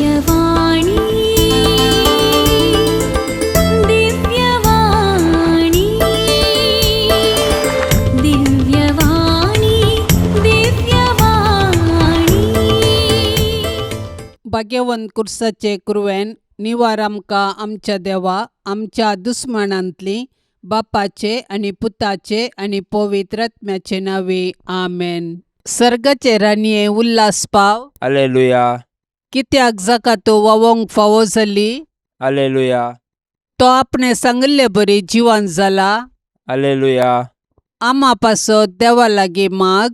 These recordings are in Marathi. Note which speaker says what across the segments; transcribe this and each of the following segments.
Speaker 1: दिव्यवाणी दिव्यवाणी दिव्यवाणी दिव्यवाणी
Speaker 2: भाग्यवंत कुर्साचे कुरवेन निवार आमकां आमच्या देवा आमच्या दुस्मनांतली बापाचे आनी पुताचे आनी पवित्र आत्म्याचे नावे आमेन. सर्गाचे रानये उल्हास पाव.
Speaker 3: हालेलुया
Speaker 2: कित्याक जाका तो वावोंक फावो जाली.
Speaker 3: हालेलुया
Speaker 2: तो आपणे सांगिल्ले बरी जिवन जाला.
Speaker 3: हालेलुया
Speaker 2: आमा पासत देवा लागीं माग.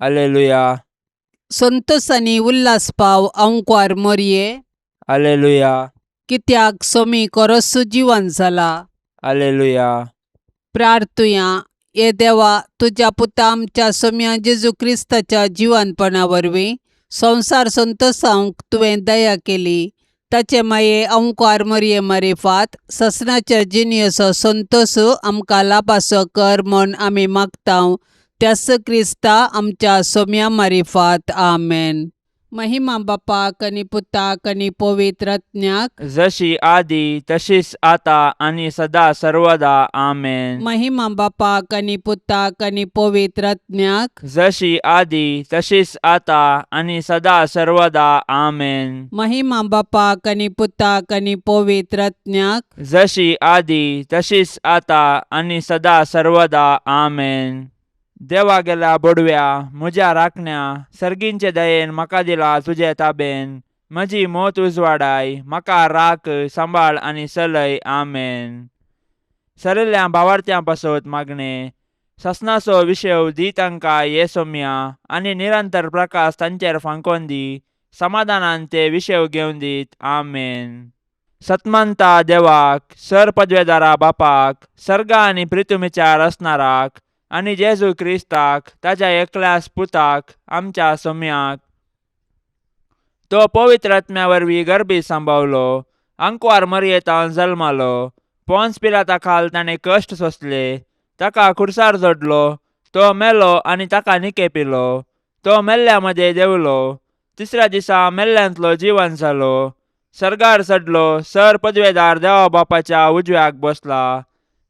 Speaker 3: हालेलुया
Speaker 2: संतोष आनी उल्हास पाव अंकवार मरये.
Speaker 3: हालेलुया
Speaker 2: कित्याक सोमी कोरोसू जिवन जाला.
Speaker 3: हालेलुया
Speaker 2: प्रार्थुया ये देवा तुझ्या पुता आमच्या सोम्या जेजू क्रिस्ताच्या जिवनपणा वरवीं संसार संतोषांक तुवें दया केली. ताचे माये अंकार मरये मारिफात ससनाच्या जिनियसो संतोष आमकां लाभासो कर म्हूण आमी मागतांव. त्यास क्रिस्ता आमच्या सोम्या मारिफात आमेन. महिमा बापाक आनी पुताक आनी पवित्र आत्म्याक
Speaker 3: जशी आदी तशीच आता आणि सदा सर्वदा आमेन.
Speaker 2: महिमा बापाक आनी पुताक आनी पवित्र आत्म्याक
Speaker 3: जशी आदी तशीच आता आणि सदा सर्वदा आमेन.
Speaker 2: महिमा बापाक आनी पुताक आनी पवित्र आत्म्याक
Speaker 3: जशी आदी तशीच आता आणि सदा सर्वदा आमेन. देवा गेला बडव्या म्हज्या राखण्या सर्गींचे दयेन म्हाका दिला तुजे ताबेन. म्हजी मोत उजवाडाय म्हाका राख सांबाळ आनी चलय आमेन. सरिल्ल्या भावार्थ्यां पासत मागणे ससनाचो विशेव दी तांकां ये सोम्या आनी निरंतर प्रकाश तांचेर फांकोन दी. समाधानान ते विशेव घेवन दीत आमेन. सतमंता देवाक सर पदवेदारा बापाक सर्गा आनी पृथ्वीचार असणाराक आनी जेजू क्रिस्ताक ताच्या एकल्याच पुताक आमच्या सोम्याक तो पवित्र आत्म्या वरवीं गर्भी सांबावलो. अंकवार मरयेतावन जल्मालो. पोन्स पिलाता खाल ताणें कश्ट सोंसले. ताका खुर्सार जोडलो. तो मेलो आनी ताका निके पिलो. तो मेल्ल्या मदें देवलो. तिसऱ्या दिसा मेल्ल्यांतलो जिवन जालो. सर्गार चडलो. सर पदवेदार देवा बापाच्या उजव्याक बसला.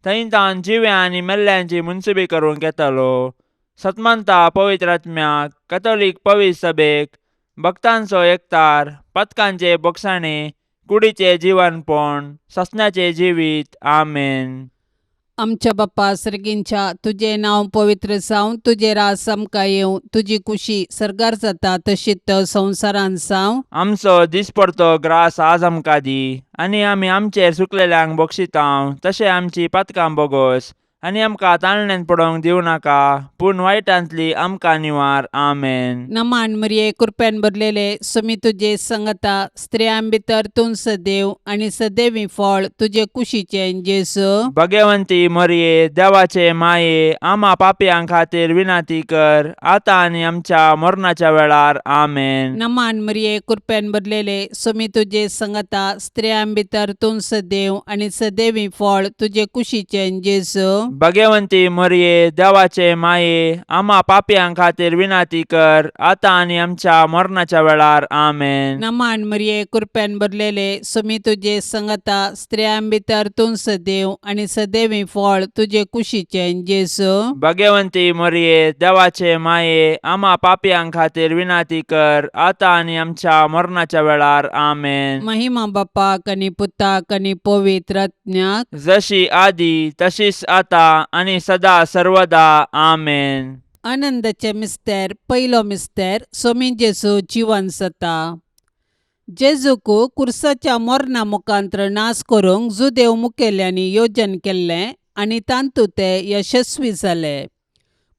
Speaker 3: थंय तान जिव्या आनी मेल्ल्यांची मुनसुबी करूंक येतलो. सतमंता पवित्र आत्म्याक कॅथोलीक पवित्र सभेक भक्तांचो एकतार पथकांचे बोगसाणे कुडीचे जिवनपण ससन्याचे जिवीत आमेन.
Speaker 2: आमच्या बापा सर्गींच्या तुझे नांव पवित्र जावं. तुझे रास आमकां येवं. तुजी कुशी सर्गार जाता तशीच संवसारान जावं.
Speaker 3: आमचो दिसपडतो ग्रास आज आमकां दी. आनी आमी आमचेर सुकलेल्यांक बक्षितांव तशें आमची पातकां बोगोस. आनी आमकां ताळणेन पडोवंक दिवं नाका पूण वायटांतली आमकां निवार आमेन.
Speaker 2: नमान मरये कृपेन भरलेले सोमी तुजे संगता स्त्रियां भितर तूं सदैव आनी सदैवी फळ तुजे कुशीचे जेसू.
Speaker 3: भगवंती मरये देवाचे माये आमा पापयां खातीर विनाती कर आतां आनी आमच्या मरणाच्या वेळार आमेन.
Speaker 2: नमान मरये कृपेन भरलेले सोमी तुजे संगता स्त्रियां भितर तूं सदैव आनी सदैवी फळ तुजे कुशीचे जेसू.
Speaker 3: भगवंती मरये देवाचे माये आमा पापयां खातीर विनाती कर आतां आनी आमच्या मरणाच्या वेळार आमेन.
Speaker 2: नमान मरये कृपेन भरलेले सोमी तुजे संगता स्त्रियां भितर तूं सदैव आनी सदैवी फळ तुजे कुशीचे जेसू.
Speaker 3: भगवंती मरये देवाचे माये आमा पापयां खातीर विनाती कर आतां आनी आमच्या मरणाच्या वेळार आमेन.
Speaker 2: महिमा बापाक आनी पुताक आनी पवित्र आत्म्याक
Speaker 3: जशी आदी तशीच आता आणि सदा सर्वदा आमेन.
Speaker 2: आनंदाचे मिस्तेर पयलो मिस्तेर सोमी जेजू जिवन जाता. जेजूक कुर्साच्या मरणा मुखांतर नाश करूंक जुदेव मुखेल्यांनी योजन केल्लें आनी तांतूं ते यशस्वी जाले.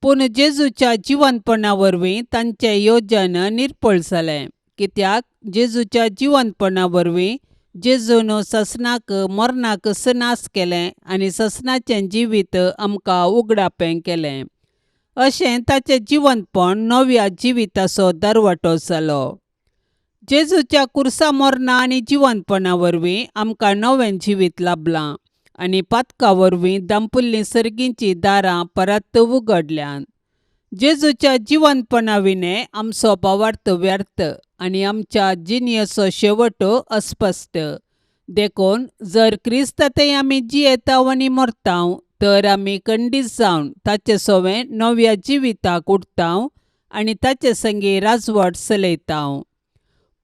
Speaker 2: पूण जेजूच्या जिवनपणा वरवीं तांचें योजन निर्फळ जालें. कित्याक जेजूच्या जिवनपणा वरवीं जेजून ससनाक मरणाक नाश केलें आनी ससनाचें जिवीत आमकां उगडापें केलें. अशें ताचें जिवनपण नव्या जिविताचो दरवटो जालो. जेजूच्या कुर्सा मरणा आनी जिवनपणा वरवीं आमकां नवें जिवीत लाभलां आनी पातका वरवीं दांपुल्लीं सर्गींचीं दारां परत उगडल्यात. जेजूच्या जिवंतपणाविने आमचो भावार्थ व्यर्थ आणि आमच्या जिनियसो शेवटो अस्पष्ट. देखून जर क्रिस्तातय आमी जियेताव आनी मरताव तर आमी खंडीत जावन ताचे सोवे नव्या जिविताक उठताव आनी ताचे संगी राजवट चलयताव.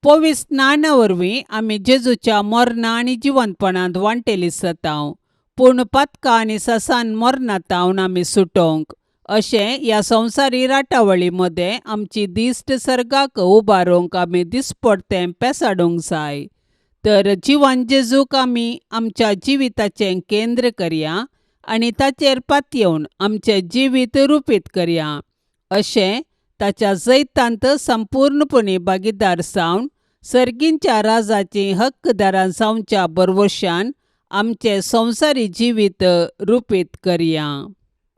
Speaker 2: पवित्र स्नाना वरवीं आमी जेजूच्या मरणा आनी जिवंतपणांत वांटेली जाताव. पूण पातकां आनी सासान मरणांतावन आमी सुटोंक अशें ह्या संवसारी राटावळी मदें आमची दिश्ट सर्गाक उबारूंक आमी दिसपडतें पेसाडूंक जाय. तर जिवन जेजूक आमी आमच्या जिविताचें केंद्र करया आनी ताचेर पातयेवन आमचें जिवीत रुपीत करया. अशें ताच्या जैतांत संपूर्णपणी भागीदार जावन सर्गींच्या राजाची हक्कदारां जावच्या बरवशान आमचें संवसारी जिवीत रुपीत करया.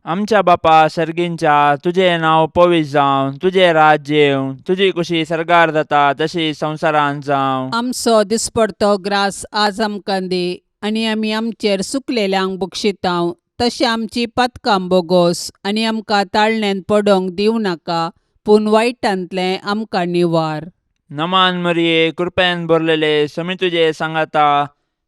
Speaker 3: आमच्या बापा सर्गींच्या, तुझें नांव पवित्र जावं, तुझें राज्य येवं, तुजी कुशी सर्गार जाता तशी संवसारांत जावं.
Speaker 2: आमचो दिसपडतो ग्रास आज आमकां दी आनी आमी आमचेर सुकलेल्यांक बक्षिताव तशें आमची पातकां बोगोस आनी आमकां ताळणेन पडोंक दिवं नाका पूण वायटांतलें आमकां निवार.
Speaker 3: नमान मरिये, कृपेन भरलेले, समी तुजे सांगाता,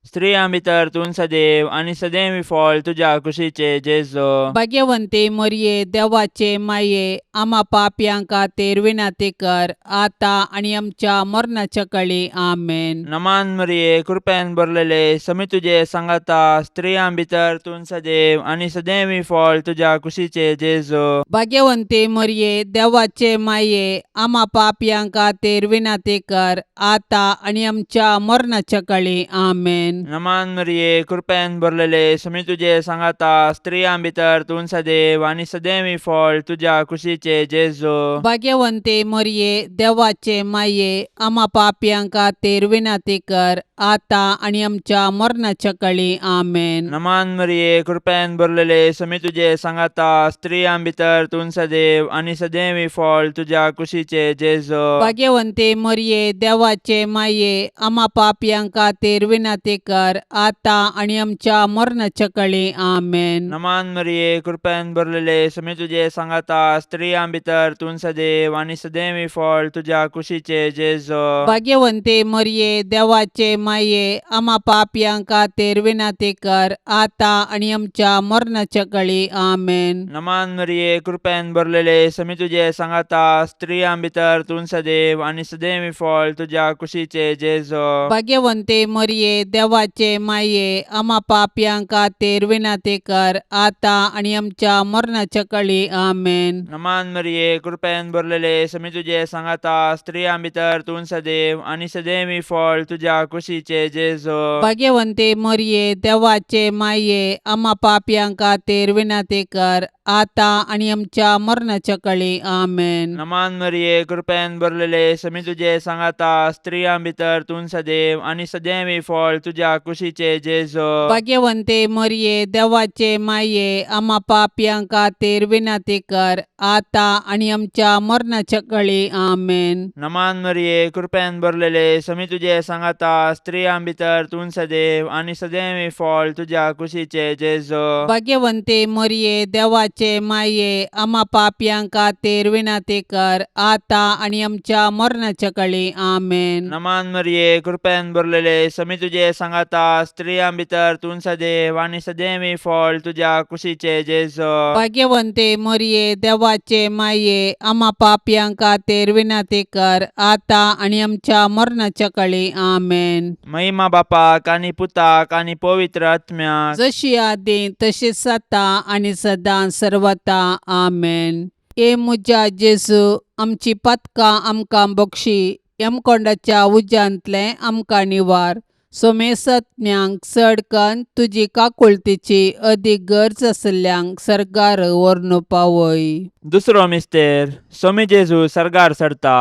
Speaker 3: स्त्रियां भितर तूं सदैव आनी सदैवी फळ तुज्या कुशीचे जेजो.
Speaker 2: भाग्यवंते मरिये, देवाचे माये, आम्हा पापयांक खातीर विनाती कर, आता आनी आमच्या मरणाच्या काळी आमेन.
Speaker 3: नमान मरिये, कृपेन भरलेले, समी तुजे सांगाता, स्त्रियां भितर तूं सदैव आनी सदैवी फळ तुज्या कुशीचे जेजो.
Speaker 2: भाग्यवंते मरिये, देवाचे माये, आम्हा पापयांक खातीर विनाती कर, आता आनी आमच्या मरणाच्या काळी आमेन.
Speaker 3: नमान मरिये, कृपेन भरलेले, समी तुजे सांगाता, स्त्रियां भितर तूं सदैव आनी सदैवी फळ तुज्या कुशीचे जेजो.
Speaker 2: भाग्यवंते मरिये, देवाचे माये, आम्हा पापयांक खातीर विनाती कर, आता आनी आमच्या मरणाच्या काळी आमेन.
Speaker 3: नमान मरिये, कृपेन भरलेले, समी तुजे सांगाता, स्त्रियां भितर तूं सदैव आनी सदैवी फळ तुज्या कुशीचे जेजो.
Speaker 2: भाग्यवंते मरिये, देवाचे माये, आम्हा पापयांक खातीर विनाती कर, आता आनी आमच्या मरणाच्या काळी आमेन.
Speaker 3: नमान मरिये, कृपेन भरलेले, समी तुजे सांगाता, स्त्रियां भितर तूं सदैव आनी सदैवी फळ तुज्या कुशीचे जेजो.
Speaker 2: भाग्यवंते मरिये, देवाचे माये, आम्हा पापयांक खातीर विनाती कर, आता आनी आमच्या मरणाच्या काळी आमेन.
Speaker 3: नमान मरिये, कृपेन भरलेले, समी तुजे सांगाता, स्त्रियां भितर तूं सदैव आनी सदैवी फळ तुज्या कुशीचे जेजो.
Speaker 2: भाग्यवंते मरिये, देवाचे माये, आम्हा पापयांक खातीर विनाती कर, आता आनी आमच्या मरणाच्या काळी आमेन.
Speaker 3: नमान मरिये, कृपेन भरलेले, समी तुजे सांगाता, स्त्रियां भितर तूं सदैव आनी सदैवी फळ तुज्या कुशीचे जेजो.
Speaker 2: भाग्यवंते मरिये, देवाचे माये, आम्हा पापयांक खातीर विनाती कर, आता आनी आमच्या मरणाच्या काळी आमेन.
Speaker 3: नमान मरिये, कृपेन भरलेले, समी तुजे सांगाता, स्त्रियां भितर तूं सदैव आनी सदैवी फळ तुज्या कुशीचे जेजो.
Speaker 2: भाग्यवंते मरिये, देवाचे माये, आम्हा पापयांक खातीर विनाती कर, आता आनी आमच्या मरणाच्या काळी आमेन.
Speaker 3: नमान मरिये, कृपेन भरलेले, समी तुजे सांगाता, स्त्रियां भितर तूं सदैव आनी सदैवी फळ तुज्या कुशीचे जेजो.
Speaker 2: भाग्यवंते मरिये, देवाचे माये, आम्हा पापयांक खातीर विनाती कर, आता आनी आमच्या मरणाच्या काळी आमेन.
Speaker 3: नमान मरिये, कृपेन भरलेले, समी तुजे सांगाता, स्त्रियां भितर तूं सदैव आनी सदैवी फळ तुज्या कुशीचे जेजो.
Speaker 2: भाग्यवंते मरिये, देवाचे माये, आम्हा पापयांक खातीर विनाती कर, आता आनी आमच्या मरणाच्या काळी आमेन.
Speaker 3: महिमा बापाक आनी पुताक आनी पवित्र आत्म्याक,
Speaker 2: जशी आदी तशीच आता आनी सदां सर्वता आमेन. ए मुजा जेजू, आमची पातकां आमकां बक्षी, यमकोंडाच्या उज्यांतले आमकां निवार. सोमेसत्म्यांक चड कन्न तुजी काकुळतीची अदीक गरज आसल्यांक सर्गार व्हरून पावय.
Speaker 3: दुसरो मिस्तेर, सोमी जेजू सर्गार सरता.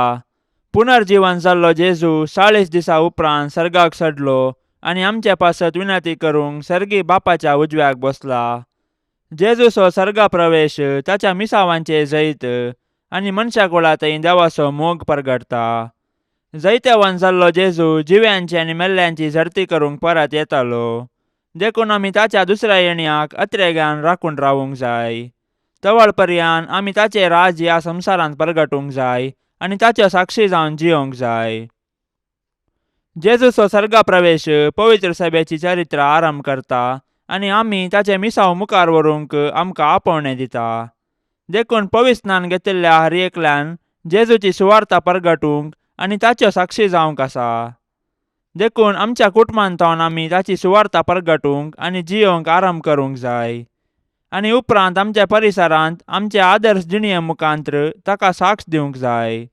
Speaker 3: पुनर्जीवन जाल्लो जेजू 40 दिसां उपरांत सर्गाक चडलो आनी आमच्या पासत विनंती करूंक सर्गी बापाच्या उजव्याक बसला. जेजूचो सर्गा प्रवेश ताच्या मिसावांचे जैत आनी मनशा कुळांतय देवाचो मोग परगडटा. जैतेवन जाल्लो जेजू जिव्यांची आनी मेल्ल्यांची झरती करूंक परत येतालो. देखून आमी ताच्या दुसऱ्या येण्याक अत्रेग्यान राखून रावूंक जाय. तवळपर्यंत आमी ताचे राज ह्या संवसारांत परगटूंक जाय आनी ताच्यो साक्षी जावन जियोंक जाय. जेजूचो सर्गा प्रवेश पवित्र सभेची चरित्र आरंभ करता आनी आमी ताचे मिसांव मुखार व्हरूंक आमकां आपोवणें दिता. देखून पवित्र स्नान घेतिल्ल्या हर एकल्यान जेजूची सुवार्ता परगटूंक आनी ताच्यो साक्षी जावंक आसा. देखून आमच्या कुटुंबांतून आमी ताची सुवार्ता परगटूंक आनी जियोंक आरंभ करूंक जाय. आनी उपरांत आमच्या परिसरांत आमच्या आदर्श जिणये मुखांत्र ताका साक्ष दिवंक जाय.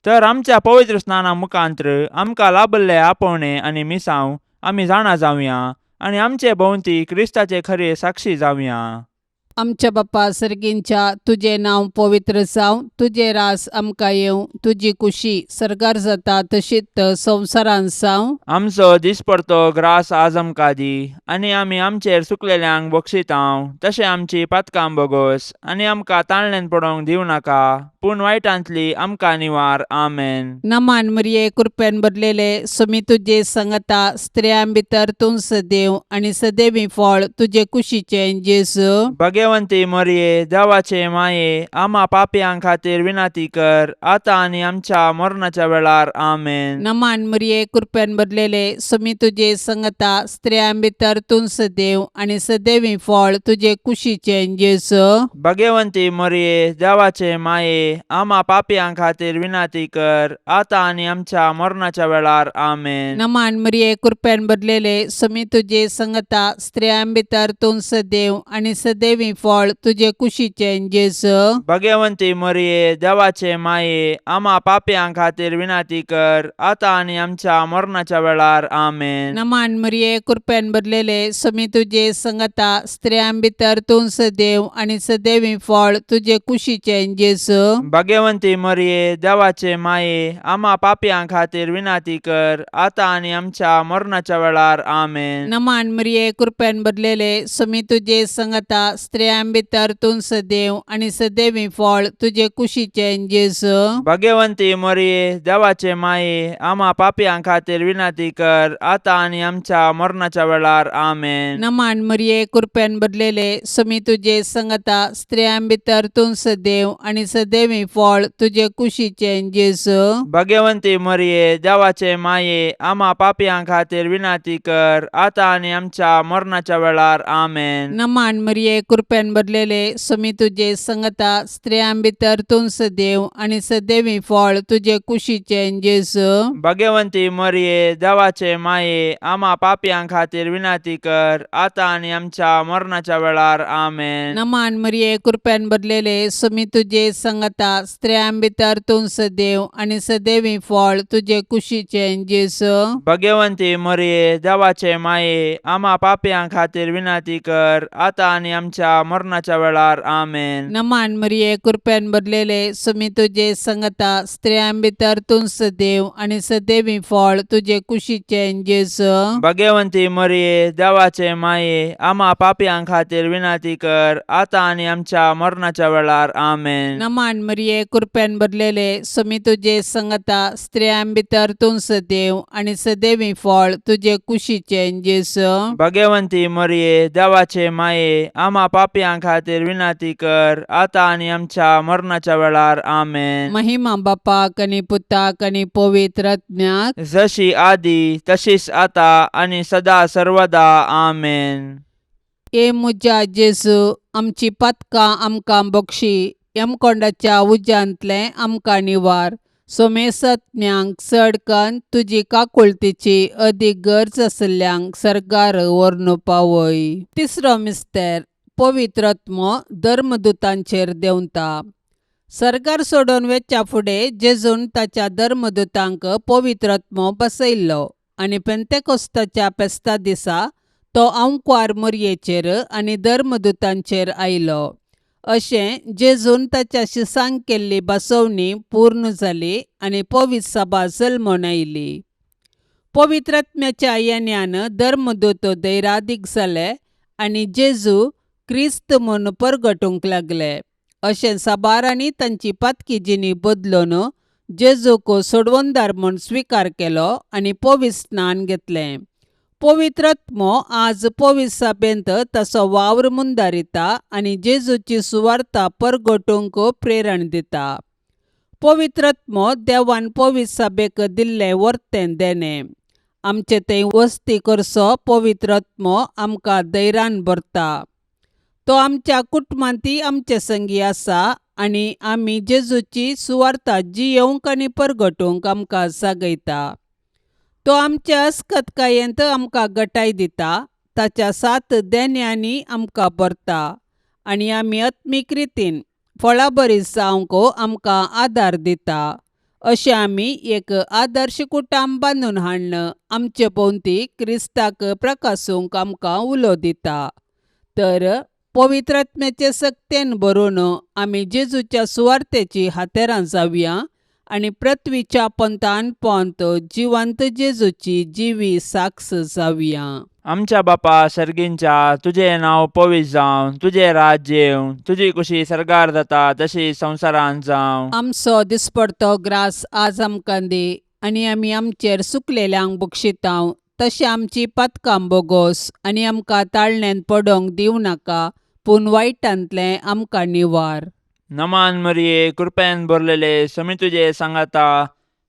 Speaker 3: तर आमच्या पवित्र स्नाना मुखांत्र आमकां लाबिल्ले आपोवणे आनी मिसांव आमी जाणा जावया आनी आमचे भोंवती क्रिस्ताचे खरे साक्षी जावया.
Speaker 2: आमच्या बाप्पा सर्गींच्या तुझे नांव पवित्र जावं, तुझे रास आमकां येवं, तुजी कुशी सर्गार जाता तशीच संवसारांत जावं.
Speaker 3: आमचो दिसपडतो ग्रास आज आमकां दी आनी आमी आमचेर चुकलेल्यांक बक्षितांव, तशें आमची पातकां बोगोस आनी आमकां ताळणेन पडोवंक दिवं नाका, पूण वायटांतली आमकां निवार. आमेन.
Speaker 2: नमान मरिये कृपेन भरलेले सुमी तुजे सांगता स्त्रियां भितर तूं सदैव आनी सदैवी फळ तुजे कुशीचे जेजू.
Speaker 3: भगवंती मरिये देवाचे माये आम्हा पापयां खातीर विनाती कर, आता आनी आमच्या मरणाच्या वेळार. आमेन.
Speaker 2: नमान मरिये कृपेन भरलेले सुमी तुजे सांगता स्त्रियां भितर तूं सदैव आनी सदैवी फळ तुजे कुशीचे जेजू.
Speaker 3: भगवंती मरिये देवाचे माये आम्हा पापयां खातीर विनाती कर, आता आनी आमच्या मरणाच्या वेळार. आमेन.
Speaker 2: नमान मरिये कृपेन भरलेले सुमी तुजे सांगता स्त्रियां भितर तूं सदैव आनी सदैवी फळ तुजे कुशीचे जेजू.
Speaker 3: भगवंती मरिये देवाचे माये आम्हा पापयां खातीर विनाती कर, आता आनी आमच्या मरणाच्या वेळार. आमेन.
Speaker 2: नमान मरिये कृपेन भरलेले सुमी तुजे सांगता स्त्रियां भितर तूं सदैव आनी सदैवी फळ तुजे कुशीचे जेजू.
Speaker 3: भगवंती मरिये देवाचे माये आम्हा पापयां खातीर विनाती कर, आता आनी आमच्या मरणाच्या वेळार. आमेन.
Speaker 2: नमान मरिये कृपेन भरलेले सुमी तुजे सांगता स्त्रियां भितर तूं सदैव आनी सदैवी फळ तुजे कुशीचे जेजू.
Speaker 3: भगवंती मरिये देवाचे माये आम्हा पापयां खातीर विनाती कर, आता आनी आमच्या मरणाच्या वेळार. आमेन.
Speaker 2: नमान मरिये कृपेन भरलेले सुमी तुजे सांगता स्त्रियां भितर तूं सदैव आनी सदैवी फळ तुजे कुशीचे जेजू.
Speaker 3: भगवंती मरिये देवाचे माये आम्हा पापयां खातीर विनाती कर, आता आनी आमच्या मरणाच्या वेळार. आमेन.
Speaker 2: नमान मरिये कृपेन भरलेले सुमी तुजे सांगता स्त्रियां भितर तूं सदैव आनी सदैवी फळ तुजे कुशीचे जेजू.
Speaker 3: भगवंती मरिये देवाचे माये आम्हा पापयां खातीर विनाती कर, आता आनी आमच्या मरणाच्या वेळार. आमेन.
Speaker 2: नमान मरिये कृपेन भरलेले सुमी तुजे सांगता स्त्रियां भितर तूं सदैव आनी सदैवी फळ तुजे कुशीचे जेजू.
Speaker 3: भगवंती मरिये देवाचे माये आम्हा पापयां खातीर विनाती कर, आता आनी आमच्या मरणाच्या वेळार. आमेन.
Speaker 2: नमान मरिये कृपेन भरलेले सुमी तुजे सांगता स्त्रियां भितर तूं सदैव आनी सदैवी फळ तुजे कुशीचे जेजू.
Speaker 3: भगवंती मरिये देवाचे माये आम्हा पापयां खातीर विनाती कर, आता आनी आमच्या मरणाच्या वेळार. आमेन.
Speaker 2: नमान मरिये कृपेन भरलेले सुमी तुजे सांगता स्त्रियां भितर तूं सदैव आनी सदैवी फळ तुजे कुशीचे जेजू.
Speaker 3: भगवंती मरिये देवाचे माये आम्हा पापयां खातीर विनाती कर, आता आनी आमच्या मरणाच्या वेळार. आमेन.
Speaker 2: महिमा बापाक आनी पुताक आनी पवित्र आत्म्याक
Speaker 3: जशी आदी तशीच आता आनी सदा सर्वदा. आमेन.
Speaker 2: ए मुजा जेजू आमची पातकां आमकां बक्षी, यमकोंडाच्या उज्यांतले आमकां निवार. सोमेसत्म्यांक चडकन तुजी काकुळतीची अदीक गरज आसल्यांक सरकार व्हरून पावय. तिसरो मिस्तेर पवित्र आत्मो धर्मदूतांचेर देंवता. सरकार सोडून वेच्या फुडें जेजून ताच्या धर्मदूतांक पवित्र आत्मो बसयल्लो आनी पेंतेकोस्ताच्या फेस्ता दिसा तो आंवकार मरयेचेर आनी धर्मदूतांचेर आयलो. अशें जेजून ताच्या शिसांक केल्ली बसवणी पूर्ण जाली आनी पवित्र सभा जल्मोन आयली. पवित्र आत्म्याच्या येण्यान धर्मदूत दैरादीक जाले आनी जेजू क्रिस्त म्हूण परगटूंक लागले. अशें साबारांनी तांची पातकी जिणी बदलून जेजूक सोडवंदार म्हूण स्विकार केलो आनी पवित्र स्नान घेतलें. पवित्रात्मो आज पवित्र सभेंत तसो वावर मुंदारिता आनी जेजूची सुवार्ता परगटूंक प्रेरण दिता. पवित्रात्मो देवान पवित्र सभेक दिल्लें वर्तें देणे. आमचे थंय वस्ती करचो पवित्रात्मो आमकां धैर्यान भरता. तो आमच्या कुटुंबांतय आमचे संगी आसा आनी आमी जेजूची सुवार्ता जियोंक आनी परगटूंक आमकां सागयता. तो आमच्या अस्खतकायेंत आमकां घटाय दिता. ताच्या 7 देन्यांनी आमकां भरता आनी आमी आत्मीक रितीन फळां बरी जावंक आमकां आदार दिता. अशें आमी एक आदर्श कुटुंब बांदून हाडन आमचे भोंवती क्रिस्ताक प्रकाशूंक आमकां उलो दिता. तर पवित्र आत्म्याचे सक्तेन भरून आमी जेजूच्या सुवार्तेची हातेरां जावया आनी पृथ्वीच्या पंतान पंत जिवंत जेजूची जिवी साक्ष जावया.
Speaker 3: आमच्या बापा सर्गींच्या, तुझें नांव पवित्र जावं, तुझें राज्य येवं, तुजी कुशी सरकार जाता तशी संवसारांत जावं.
Speaker 2: आमचो दिसपडतो ग्रास आज आमकां दी आनी आमी आमचेर सुकलेल्यांक बक्षितांव. तशें आमची पातकां बोगोस आनी आमकां ताळण्यांत पडोंक दिवं नाका, पूण वायटांतलें आमकां निवार.
Speaker 3: नमान मरिये, कृपेन भरलेले, समी तुजे सांगाता,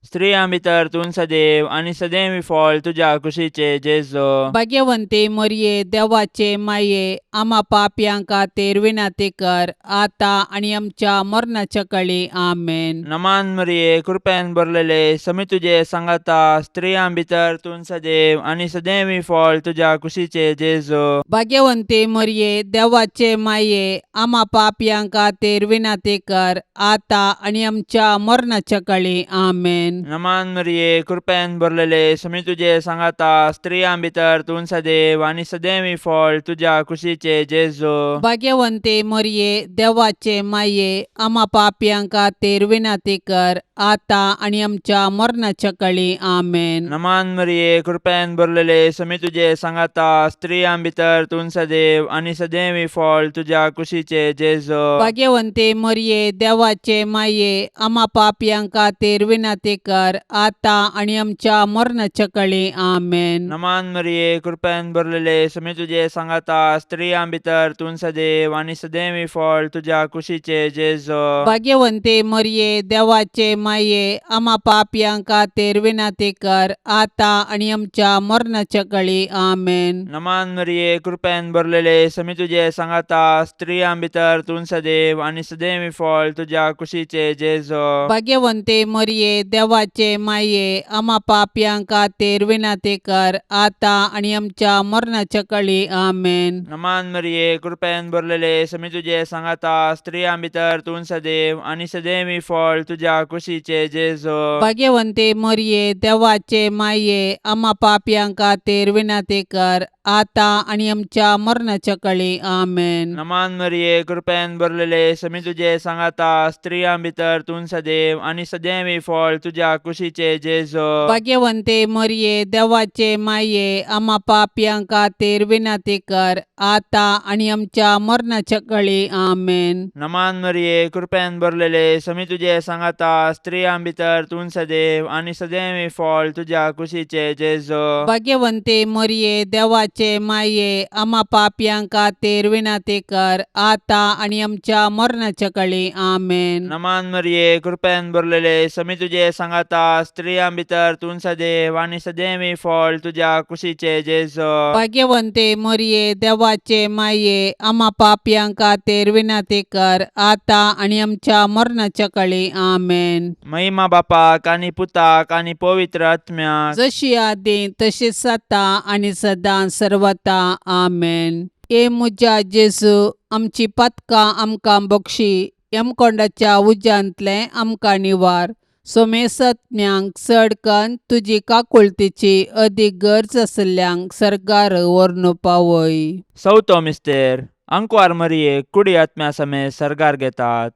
Speaker 3: स्त्रियां भितर तूं सदैव आनी सदैवी फळ तुज्या कुशीचे जेजो.
Speaker 2: भाग्यवंते मरिये, देवाचे माये, आम्हा पापयांक खातीर विनाती कर, आता आनी आमच्या मरणाच्या काळी. आमेन.
Speaker 3: नमान मरिये, कृपेन भरलेले, समी तुजे सांगाता, स्त्रियां भितर तूं सदैव आनी सदैवी फळ तुज्या कुशीचे जेजो.
Speaker 2: भाग्यवंते मरिये, देवाचे माये, आम्हा पापयांक खातीर विनाती कर, आता आनी आमच्या मरणाच्या काळी. आमेन.
Speaker 3: नमान मरिये, कृपेन भरलेले, समी तुजे सांगाता, स्त्रियां भितर तूं सदैव आनी सदैवी फळ तुज्या कुशीचे जेजो.
Speaker 2: भाग्यवंते मरिये, देवाचे माये, आम्हा पापयांक खातीर विनाती कर, आता आनी आमच्या मरणाच्या काळी. आमेन.
Speaker 3: नमान मरिये, कृपेन भरलेले, समी तुजे सांगाता, स्त्रियां भितर तूं सदैव आनी सदैवी फळ तुज्या कुशीचे जेजो.
Speaker 2: भाग्यवंते मरिये, देवाचे माये, आम्हा पापयांक खातीर विनाती कर, आता आनी आमच्या मरणाच्या काळी. आमेन.
Speaker 3: नमान मरिये, कृपेन भरलेले, समी तुजे सांगाता, स्त्रियां भितर तूं सदैव आनी सदैवी फळ तुज्या कुशीचे जेजो.
Speaker 2: भाग्यवंते मरिये, देवाचे माये, आम्हा पापयांक खातीर विनाती कर, आता आनी आमच्या मरणाच्या काळी. आमेन.
Speaker 3: नमान मरिये, कृपेन भरलेले, समी तुजे सांगाता, स्त्रियां भितर तूं सदैव आनी सदैवी फळ तुज्या कुशीचे जेजो.
Speaker 2: भाग्यवंते मरिये, देवाचे माये, आम्हा पापयांक खातीर विनाती कर, आता आनी आमच्या मरणाच्या काळी. आमेन.
Speaker 3: नमान मरिये, कृपेन भरलेले, समी तुजे सांगाता, स्त्रियां भितर तूं सदैव आनी सदैवी फळ तुज्या कुशीचे जेजो.
Speaker 2: भाग्यवंते मरिये, देवाचे माये, आम्हा पापयांक खातीर विनाती कर, आता आनी आमच्या मरणाच्या काळी. आमेन.
Speaker 3: नमान मरिये, कृपेन भरलेले, समी तुजे सांगाता, स्त्रियां भितर तूं सदैव आनी सदैवी फळ तुज्या कुशीचे जेजो.
Speaker 2: भाग्यवंते मरिये, देवाचे माये, आम्हा पापयांक खातीर विनाती कर, आता आनी आमच्या मरणाच्या काळी. आमेन.
Speaker 3: नमान मरिये, कृपेन भरलेले, समी तुजे सांगाता, स्त्रियां भितर तूं सदैव आनी सदैवी फळ तुज्या कुशीचे जेजो.
Speaker 2: भाग्यवंते मरिये, देवाचे माये, आम्हा पापयांक खातीर विनाती कर, आता आनी आमच्या मरणाच्या काळी. आमेन.
Speaker 3: नमान मरिये, कृपेन भरलेले, समी तुजे सांगाता, स्त्रियां भितर तूं सदैव आनी सदैवी फळ तुज्या कुशीचे जेजो.
Speaker 2: भाग्यवंते मरिये, देवाचे माये, आम्हा पापयांक खातीर विनाती कर, आता आनी आमच्या मरणाच्या काळी. आमेन.
Speaker 3: महिमा बापाक आनी पुताक आनी पवित्र आत्म्याक,
Speaker 2: जशी आदी तशीच आता आनी सदां सर्वता. आमेन. ए मुजा जेजू, आमची पातकां आमकां बक्षी, यमकोंडाच्या उज्यांतलें आमकां निवार. सोमेसत्म्यांक चडकन तुजी काकुळतीची अदीक गरज आसल्यांक सरकार व्हरून पावय.
Speaker 3: चवथो मिस्तेर, अंकवार मरियेक कुडी आत्म्या समेत सरगार घेतात.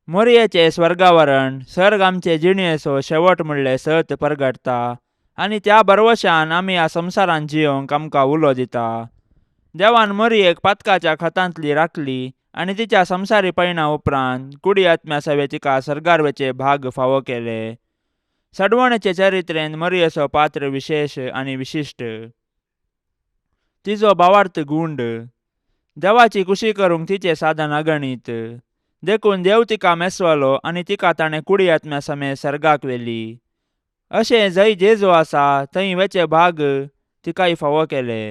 Speaker 3: मोरयेचे स्वर्गावरण सर्ग आमचे जिणयेचो शेवट म्हणले सत परगटता आनी त्या बरवशान आमी ह्या संवसारांत जियोंक आमकां उलो दिता. देवान मोरयेक पातकाच्या खतांतली राखली आनी तिच्या संवसारी पैणा उपरांत कुडी आत्म्या सवे तिका सरगारवेचे भाग फावो केले. सडवणेचे चरित्रेंत मरियेचो पात्र विशेष आनी विशिश्ट. तिचो भावार्थ गुंड. देवाची खुशी करूंक तिचे साधन अगणित. देखून देव तिका मेसवालो आनी तिका ताणें कुडी आत्म्या समेत सर्गाक व्हेली. अशें जंय जेजू आसा थंय वेचे भाग तिकाय फावो केले.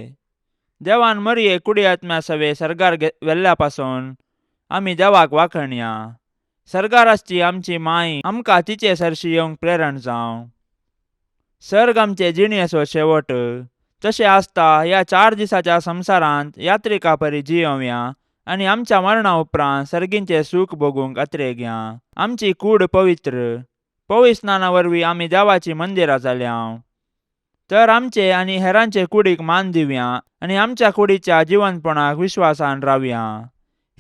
Speaker 3: देवान मरिये कुडी आत्म्या सवे सर्गार व्हेल्ल्या पासून आमी देवाक वाखणया. सर्गार आसची आमची माय आमकां तिचे सरशी येवंक प्रेरण जावं. सर्ग आमचे जिणेचो शेवट. तशें आसता ह्या 4 दिसाच्या संवसारांत यात्रिका परी जियोवया आनी आमच्या मरणा उपरांत सर्गींचे सूख भोगूंक अत्रेक या. आमची कूड पवित्र. पवित्र स्नाना वरवीं आमी देवाची मंदिरां जाल्यांव. तर आमचे आनी हेरांचे कुडीक मान दिवया आनी आमच्या कुडीच्या जिवंतपणाक विश्वासान रावया.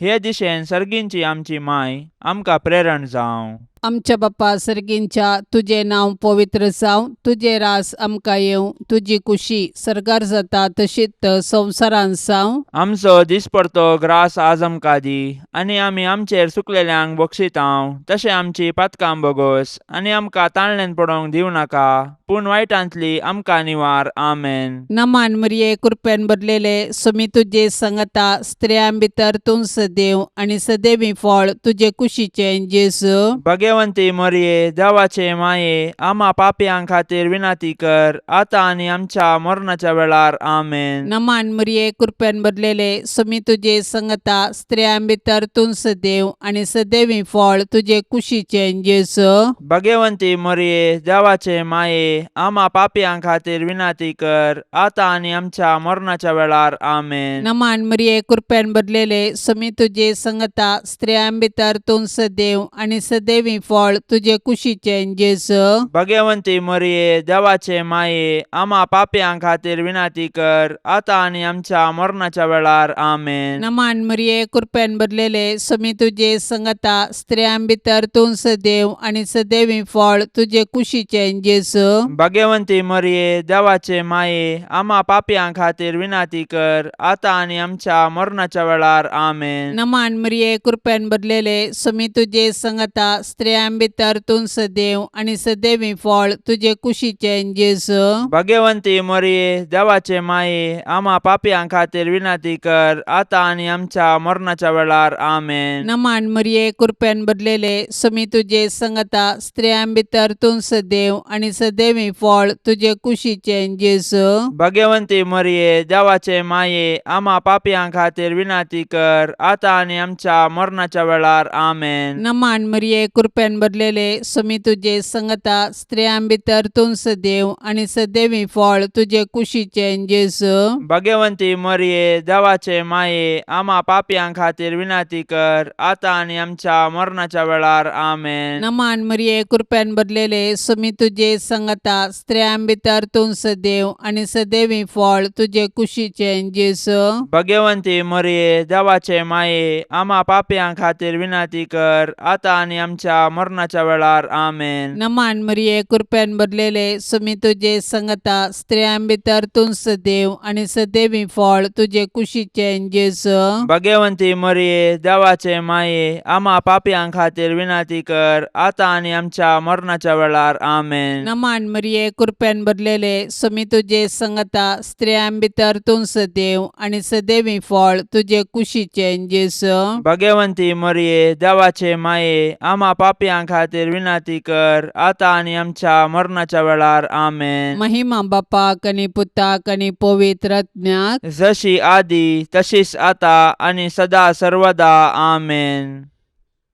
Speaker 3: हे दिशेन सर्गींची आमची माय आमकां प्रेरण जावं.
Speaker 2: आमच्या बाप्पा सर्गींच्या तुझे नांव पवित्र जावं. तुझे रास आमकां येवं. तुजी कुशी सर्गार जाता तशीच संवसारांत जावं.
Speaker 3: आमचो दिसपडतो ग्रास आज आमकां दी आनी आमी आमचेर चुकलेल्यांक बक्षितांव. तशें आमची पातकां बोगोस आनी आमकां ताळणेन पडोवंक दिवं नाका, पूण वायटांतली आमकां निवार. आमेन.
Speaker 2: नमान मरिये कृपेन भरलेले सोमी तुजे सांगता स्त्रियां भितर तूं सदैव आनी सदैवी फळ तुजे कुशीचें जेजू.
Speaker 3: भगवंती मरिये देवाचे माये आम्हा पापयांक खातीर विनाती कर आता आनी आमच्या मरणाच्या वेळार. आमेन.
Speaker 2: नमान मरिये कृपेन भरलेले सोमी तुजे सांगता स्त्रियां भितर तूं सदैव आनी सदैवी फळ तुजे कुशीचें जेजू.
Speaker 3: भगवंती मरिये देवाचे माये आम्हा पापयांक खातीर विनाती कर आता आनी आमच्या मरणाच्या वेळार. आमेन.
Speaker 2: नमान मरिये कृपेन भरलेले सोमी तुजे सांगता स्त्रियां भितर तूं सदैव आनी सदैवी फळ तुजे कुशीचें जेजू.
Speaker 3: भगवंती मरिये देवाचे माये आम्हा पापयांक खातीर विनाती कर आता आनी आमच्या मरणाच्या वेळार. आमेन.
Speaker 2: नमान मरिये कृपेन भरलेले सोमी तुजे सांगता स्त्रियां भितर तूं सदैव आनी सदैवी फळ तुजे कुशीचें जेजू.
Speaker 3: भगवंती मरिये देवाचे माये आम्हा पापयांक खातीर विनाती कर आता आनी आमच्या मरणाच्या वेळार. आमेन.
Speaker 2: नमान मरिये कृपेन भरलेले सोमी तुजे सांगता स्त्रियां भितर तूं सदैव आनी सदैवी फळ तुजे कुशीचें जेजू.
Speaker 3: भगवंती मरिये देवाचे माये आम्हा पापयांक खातीर विनाती कर आता आनी आमच्या मरणाच्या वेळार. आमेन.
Speaker 2: नमान मरिये कृपेन भरलेले सोमी तुजे सांगता स्त्रियां भितर तूं सदैव आनी सदैवी फळ तुजे कुशीचें जेजू.
Speaker 3: भगवंती मरिये देवाचे माये आम्हा पापयांक खातीर विनाती कर आता आनी आमच्या मरणाच्या वेळार. आमेन.
Speaker 2: नमान मरिये कृपेन भरलेले सोमी तुजे सांगता स्त्रियां भितर तूं सदैव आनी सदैवी फळ तुजे कुशीचें जेजू.
Speaker 3: भगवंती मरिये देवाचे माये आम्हा पापयांक खातीर विनाती कर आता आनी आमच्या मरणाच्या वेळार. आमेन.
Speaker 2: नमान मरिये कृपेन भरलेले सोमी तुजे सांगता स्त्रियां भितर तूं सदैव आनी सदैवी फळ तुजे कुशीचें जेजू.
Speaker 3: भगवंती मरिये देवाचे माये आम्हा पापयांक खातीर विनाती कर आता आनी आमच्या मरणाच्या वेळार. आमेन.
Speaker 2: नमान मरिये कृपेन भरलेले सोमी तुजे सांगता स्त्रियां भितर तूं सदैव आनी सदैवी फळ तुजे कुशीचें जेजू.
Speaker 3: भगवंती मरिये देवाचे माये आम्हा पापयांक खातीर विनाती कर आता आनी आमच्या मरणाच्या वेळार. आमेन.
Speaker 2: नमान मरिये कृपेन भरलेले सोमी तुजे सांगता स्त्रियां भितर तूं सदैव आनी सदैवी फळ तुजे कुशीचें जेजू.
Speaker 3: भगवंती मरिये देवाचे माये आम्हा पापयांक खातीर विनाती कर आता आनी आमच्या मरणाच्या वेळार. आमेन.
Speaker 2: महिमा बापाक आनी पुताक आनी पवित्र आत्म्याक
Speaker 3: जशी आदी तशीच आता आनी सदा सर्वदा. आमेन.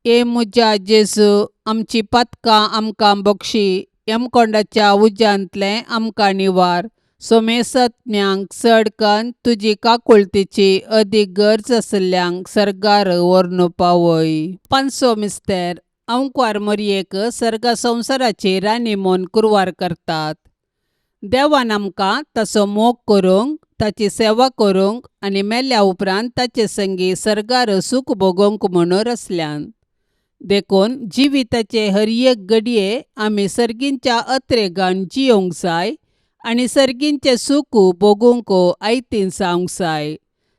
Speaker 2: ए मुजा जेजू आमची पातकां आमकां बक्षी. यमकोंडाच्या उज्यांतले आमकां निवार. सोमेसत्म्यांक चड कन्न तुजी काकुळतीची अदीक गरज आसल्यांक सर्गार व्हरून पावय. पांचवो मिस्तेर अंकुर मरियेक सर्गा संवसाराचेर रानी म्हूण कुरवार करतात. देवान आमकां ताचो मोग करूंक, ताची सेवा करूंक आनी मेल्ल्या उपरांत ताचे संगी सर्गार सूख भोगूंक म्हणून रचल्यान. देखून जिविताचे हर एक घडये आमी सर्गींच्या अत्रेगान जियोंक जाय आनी सर्गींचे सूख भोगूंक आयतीन जावंक जाय.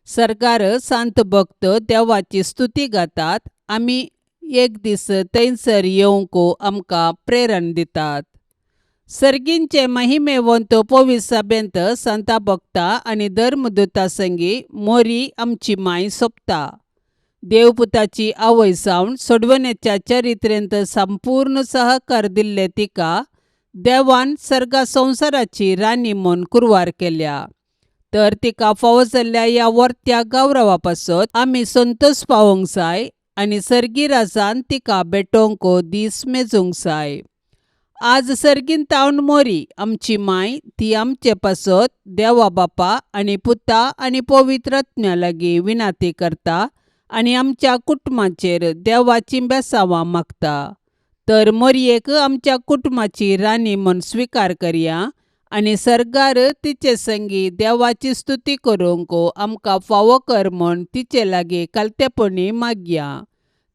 Speaker 2: सर्गार सांत भक्त देवाची स्तुती गातात. आमी एक दीस थंयसर येवंक आमकां प्रेरण दितात. सर्गींचे महिमेवंत पवित्र सभेंत संता भक्ता आणि धर्मदूता संगी मोरी आमची माय सोपता. देवपुताची आवय सावन सोडवण्याच्या चरित्रेंत संपूर्ण सहकार दिल्ले तिका देवान सर्गा संसाराची राणी म्हूण कुरवार केल्या. तर तिका फावो जाल्ल्या या वर्त्या गौरवा पासत आमी संतोष पावोंक जाय आनी सर्गी राजान तिका भेटोवंक दीस मेजूंक जाय. आज सर्गीन तावन मोरी आमची माय ती आमचे पासत देवा बापा आनी पुता आनी पवित्र आत्म्या लागीं विनाती करता आनी आमच्या कुटुंबाचेर देवाची बेसांवां मागता. तर मोरयेक आमच्या कुटुंबाची राणी म्हूण स्विकार करया आनी सर्गार तिचे संगी देवाची स्तुती करूंक आमकां फावो कर म्हूण तिचे लागीं कालतेपणी मागया.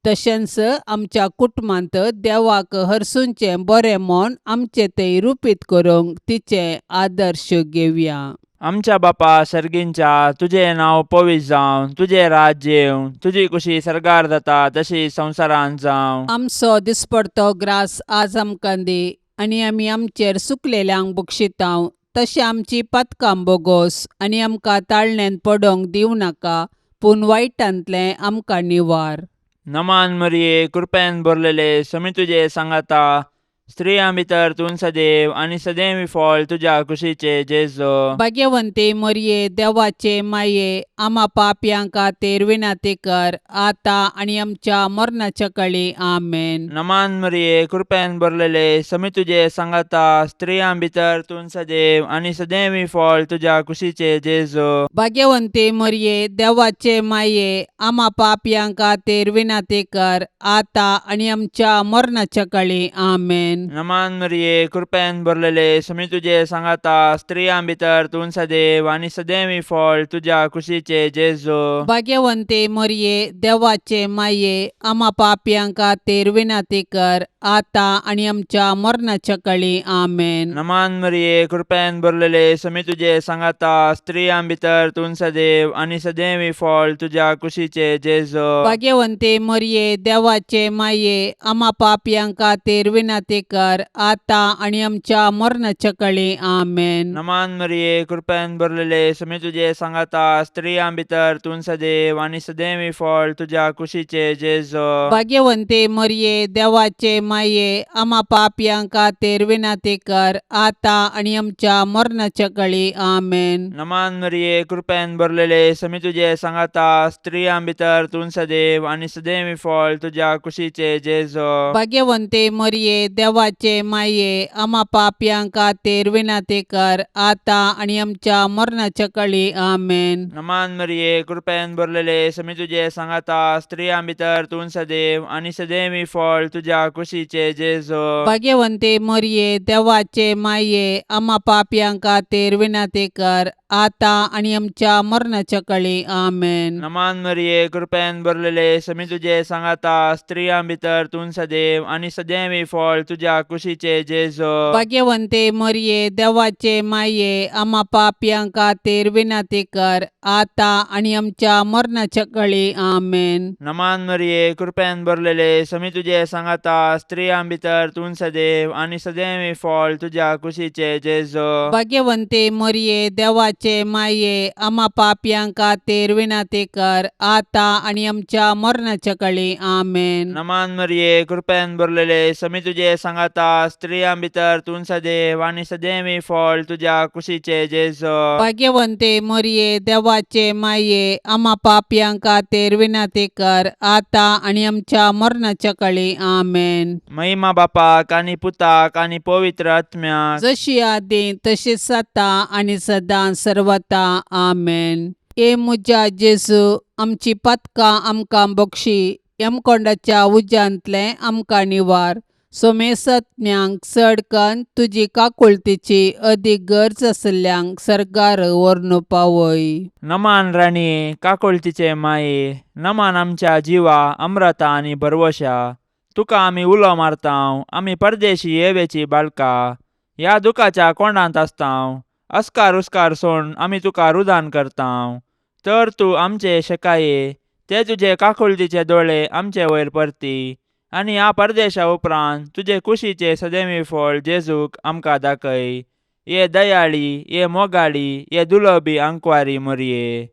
Speaker 2: तशेंच आमच्या कुटुंबांत देवाक हरसूंचें बरें म्हूण आमचे ते रुपीत करूंक तिचे आदर्श घेवया.
Speaker 3: आमच्या बापा सर्गींच्या तुझे नाव पवित्र जावं, तुझे राज्य येवं, तुझी कुशी सर्गार जाता तशी संवसारांत जावं.
Speaker 2: आमचो दिसपडतो ग्रास आज आमकां दी आनी आमी आमचेर सुकलेल्यांक बक्षितांव. तशें आमची पातकां बोगोस आनी आमकां ताळणेंत पडोवंक दिवं नाका, पूण वायटांतलें आमकां निवार.
Speaker 3: नमान मरिये कृपेन भरलेले समी तुझे सांगाता. स्त्रियां भितर तूं सदैव आनी सदैवी फळ तुझ्या कुशीचे जेजो.
Speaker 2: भाग्यवंते मोरये देवाचे माये आम्हा पापयांक खातीर विनाती कर आता आनी आमच्या मरणाच्या काळी आमेन.
Speaker 3: नमान मरिये कृपेन भरलेले समी तुझे सांगाता. स्त्रियां भितर तूं सदैव आनी सदैवी फळ तुझ्या कुशीचे जेजो.
Speaker 2: भाग्यवंते मोरये देवाचे माये आम्हा पापयांक खातीर विनाती कर आता आनी आमच्या मरणाच्या काळी आमेन.
Speaker 3: नमान मरिये कृपेन भरलेले समी तुझे सांगाता. स्त्रियां भितर तूं सदैव आनी सदैवी फळ तुझ्या कुशीचे जेजो.
Speaker 2: भाग्यवंते मोरये देवाचे माये आम्हा पापयांक खातीर विनाती कर आता आनी आमच्या मरणाच्या काळी आमेन.
Speaker 3: नमान मरिये कृपेन भरलेले समी तुझे सांगाता. स्त्रियां भितर तूं सदैव आनी सदैवी फळ तुझ्या कुशीचे जेजो.
Speaker 2: भाग्यवंते मोरये देवाचे माये आम्हा पापयांक खातीर विनाती कर आता आनी आमच्या मरणाच्या काळी आमेन.
Speaker 3: नमान मरिये कृपेन भरलेले समी तुझे सांगाता. स्त्रियां भितर तूं सदैव आनी सदैवी फळ तुझ्या कुशीचे जेजो.
Speaker 2: भाग्यवंते मोरये देवाचे माये आम्हा पापयांक खातीर विनाती कर आता आनी आमच्या मरणाच्या काळी आमेन.
Speaker 3: नमान मरिये कृपेन भरलेले समी तुझे सांगाता. स्त्रियां भितर तूं सदैव आनी सदैवी फळ तुझ्या कुशीचे जेजो.
Speaker 2: भाग्यवंते मोरये देवाचे माये आम्हा पापयांक खातीर विनाती कर आता आनी आमच्या मरणाच्या काळी आमेन.
Speaker 3: नमान मरिये कृपेन भरलेले समी तुझे सांगाता. स्त्रियां भितर तूं सदैव आनी सदैवी फळ तुझ्या कुशीचे जेजो.
Speaker 2: भाग्यवंते मोरये देवाचे माये आम्हा पापयांक खातीर विनाती कर आता आनी आमच्या मरणाच्या काळी आमेन.
Speaker 3: नमान मरिये कृपेन भरलेले समी तुझे सांगाता. स्त्रियां भितर तूं सदैव आनी सदैवी फळ तुझ्या कुशीचे जेजो.
Speaker 2: भाग्यवंते मोरये देवाचे माये आम्हा पापयांक खातीर विनाती कर आता आनी आमच्या मरणाच्या काळी आमेन.
Speaker 3: नमान मरिये कृपेन भरलेले समी तुझे सांगाता. स्त्रियां भितर तूं सदैव आनी सदैवी फळ तुझ्या कुशीचे जेजो.
Speaker 2: भाग्यवंते मोरये देवाचे माये आम्हा पापयांक खातीर विनाती कर आता आनी आमच्या मरणाच्या काळी आमेन.
Speaker 3: नमान मरिये कृपेन भरलेले समी तुझे सांगाता. स्त्रियां भितर तूं सदैव आनी सदैवी फळ तुझ्या कुशीचे जेजो.
Speaker 2: भाग्यवंते मोरये देवाचे माये आम्हा पापयांक खातीर विनाती कर आता आनी आमच्या मरणाच्या काळी आमेन.
Speaker 3: महिमा बापाक आनी पुताक आनी पवित्र आत्म्या
Speaker 2: जशी आदी तशीच आता आनी सदां सर्वता आमेन. ए मुजा जेजू आमची पातकां आमकां बक्षी यमकोंडाच्या उज्यांतले आमकां निवार. सोमेसत्म्यांक चडकन तुजी काकुळतीची अदीक गरज आसल्ल्यांक सरकार व्हरून पावय.
Speaker 3: नमान राणी काकुळतीचे माये. नमान आमच्या जिवा अमृता आनी भरवशा. तुका आमी उलो मारतांव. आमी परदेशी येवेची बाळकां ह्या दुखाच्या कोंडांत आसतांव. अस्कार उस्कार सोड आमी तुका रुदान करतांव. तर तूं आमचे शेकाये ते तुजे काकुळतीचे दोळे आमचे वयर परती आनी ह्या परदेशा उपरांत तुजे कुशीचे सदैवी फळ जेजूक आमकां दाखय. ये दयाळी, ये मोगाळी, ये दुलोबी आंकवारी मोरये.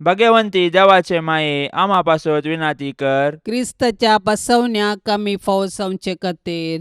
Speaker 3: भगवंती देवाचे माये आम्हा पासत विनाती कर.
Speaker 2: क्रिस्ताच्या बसवण्याक आमी फावो जावचे खातीर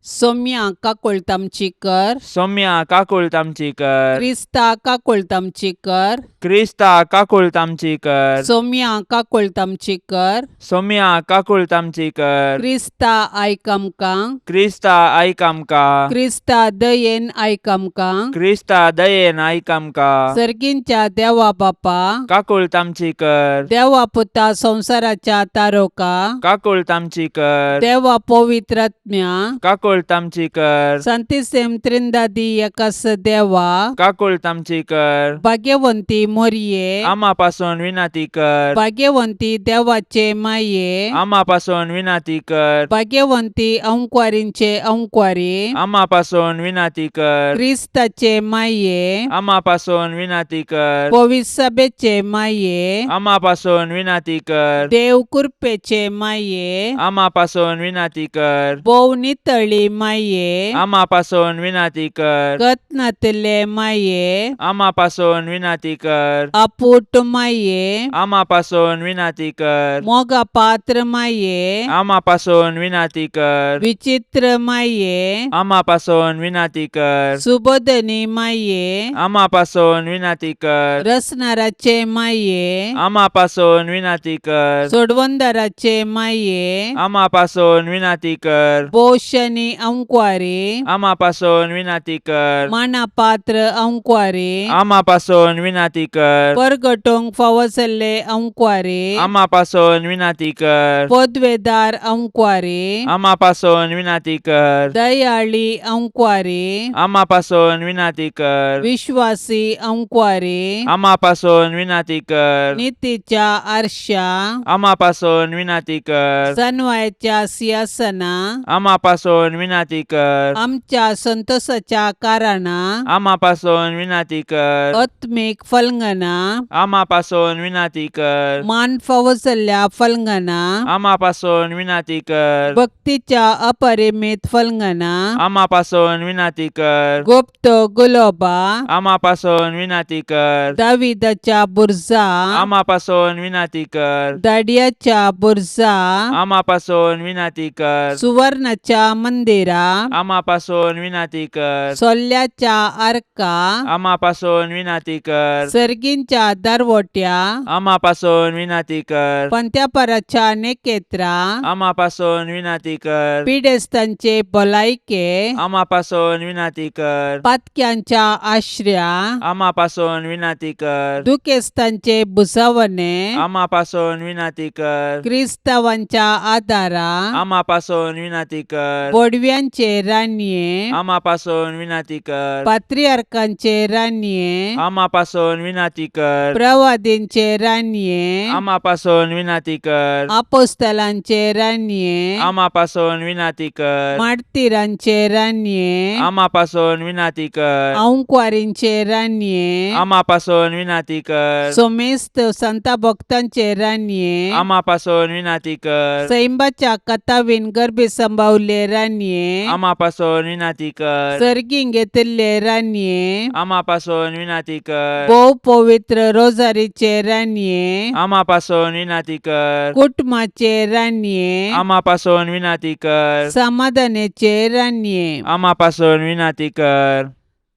Speaker 2: सौम्या काकुळतामची कर.
Speaker 3: सौम्या काकुळ तामची कर.
Speaker 2: क्रिस्ता काकुळतामची कर.
Speaker 3: क्रिस्ता काकुळ तामची कर.
Speaker 2: सौम्या काकुळतामची कर.
Speaker 3: सौम्या काकुळ तामची कर.
Speaker 2: क्रिस्ता आयक आमकां.
Speaker 3: क्रिस्ता आयक आमकां.
Speaker 2: क्रिस्ता दयेन आयक आमकां.
Speaker 3: क्रिस्ता दयेन आयक आमकां.
Speaker 2: सर्गींच्या देवा बापा.
Speaker 3: काकुळ तामची कर.
Speaker 2: देवा पुता संसाराच्या तारोका.
Speaker 3: काकुळ तामची कर.
Speaker 2: देवा पवित्रात्म्या.
Speaker 3: काकुळ तामची कर.
Speaker 2: संतिसेम त्रिंदादी एकास देवा.
Speaker 3: काकुळ तामची कर.
Speaker 2: भाग्यवंती मोरये.
Speaker 3: आम्हा पासून विनाती कर.
Speaker 2: भाग्यवंती देवाचे माये.
Speaker 3: आम्हा पासून विनाती कर.
Speaker 2: भाग्यवंती अंकुवारींचे अंकुवारी.
Speaker 3: आम्हा पासून विनाती कर.
Speaker 2: क्रिस्ताचे माये.
Speaker 3: आम्हा पासून विनाती कर.
Speaker 2: पवित्र सभेचे माये.
Speaker 3: आम्हा पासून विनाती कर.
Speaker 2: देव कृपेचे माये.
Speaker 3: आम्हा पासून विनाती कर.
Speaker 2: बोव नितळी माये.
Speaker 3: आम्हा पासून विनाती कर.
Speaker 2: कतनातले माये.
Speaker 3: आम्हा पासून विनाती कर.
Speaker 2: अपूट माये.
Speaker 3: आम्हा पासून विनाती कर.
Speaker 2: मोगा पात्र माये.
Speaker 3: आम्हा पासून विनाती कर.
Speaker 2: विचित्र माये.
Speaker 3: आम्हा पासून विनाती कर.
Speaker 2: सुबोधनी माये.
Speaker 3: आम्हा पासून विनाती कर.
Speaker 2: रसनाराचे माये.
Speaker 3: आम्हा पासून विनाती कर.
Speaker 2: सोडवंदाराचे माये.
Speaker 3: आम्हा पासून विनाती कर.
Speaker 2: बोशनी अंकुवारी.
Speaker 3: आम्हा पासून विनाती कर.
Speaker 2: माना पात्र अंकुवारी.
Speaker 3: आम्हा पासून विनाती कर.
Speaker 2: परगटोंक फावसले अंकुवारी.
Speaker 3: आम्हा पासून विनाती कर.
Speaker 2: पदवेदार अंकुवारी.
Speaker 3: आम्हा पासून विनाती कर.
Speaker 2: दयाळी अंकुवारी.
Speaker 3: आम्हा पासून विनाती कर.
Speaker 2: विश्वासी अंकुवारी.
Speaker 3: आम्हा पासून विनाती कर.
Speaker 2: नीतीच्या आरशा.
Speaker 3: आम्हा पासून विनाती कर.
Speaker 2: सन्वयाच्या सिंहासना.
Speaker 3: आम्हा पासून विनाती कर.
Speaker 2: आमच्या संतोषाच्या कारणा.
Speaker 3: आम्हा पासून विनाती कर.
Speaker 2: आत्मिक फलंगना.
Speaker 3: आम्हा पासून विनाती कर.
Speaker 2: मान फावसल्या फलंगना.
Speaker 3: आम्हा पासून विनाती कर.
Speaker 2: भक्तीच्या अपरिमित फलंगना.
Speaker 3: आम्हा पासून विनाती कर.
Speaker 2: गुप्त गुलोबा.
Speaker 3: आम्हा पासून विनाती कर.
Speaker 2: दाविदाच्या बुरजा.
Speaker 3: आम्हा पासून विनाती कर.
Speaker 2: दाडियाच्या बुरजा.
Speaker 3: आम्हा पासून विनाती कर.
Speaker 2: सुवर्णाच्या मंदिरा.
Speaker 3: आम्हा पासून विनाती कर.
Speaker 2: सोल्ल्याच्या आर्का.
Speaker 3: आम्हा पासून विनाती कर.
Speaker 2: सर्गींच्या दरवट्या.
Speaker 3: आम्हा पासून विनाती कर.
Speaker 2: पंत्यापराच्या नेकेत्रा.
Speaker 3: आम्हा पासून विनाती कर.
Speaker 2: पिडेस्तांचे भलायके.
Speaker 3: आम्हा पासून विनाती कर.
Speaker 2: पातक्यांच्या आश्रया.
Speaker 3: आम्हा पासून विनाती कर.
Speaker 2: दुखेस्तांचे बुसावणे.
Speaker 3: आम्हा पासून विनाती कर.
Speaker 2: क्रिस्तावांच्या आदारा.
Speaker 3: आम्हा पासून विनाती कर.
Speaker 2: बोडव्यांचे रान्ये.
Speaker 3: आम्हा पासून विनाती कर.
Speaker 2: पात्रियार्कांचे रान्ये.
Speaker 3: आम्हा पासून विनाती कर.
Speaker 2: प्रवादींचे रान्ये.
Speaker 3: आम्हा पासून विनाती कर.
Speaker 2: आपोस्तलांचे रान्ये.
Speaker 3: आम्हा पासून विनाती कर.
Speaker 2: मार्तिरांचे रान्ये.
Speaker 3: आम्हा पासून विनाती कर.
Speaker 2: अंकुवारींचे रान्ये.
Speaker 3: आम्हा पासून विनाती कर.
Speaker 2: सोमेस्त संता भक्तांचे रान्ये.
Speaker 3: आम्हा पासून विनाती कर.
Speaker 2: सैंबाच्या कथावीन गर्भे संभावले रान्ये.
Speaker 3: आम्हा पासून विनाती कर.
Speaker 2: सर्गींग घेतले रान्ये.
Speaker 3: आम्हा पासून विनाती कर.
Speaker 2: बहु पवित्र रोजारीचे रान्ये.
Speaker 3: आम्हा पासून विनाती कर.
Speaker 2: कुटुंबाचे रान्ये.
Speaker 3: आम्हा पासून विनाती कर.
Speaker 2: समाधानाचे रान्ये.
Speaker 3: आम्हा पासून विनाती कर.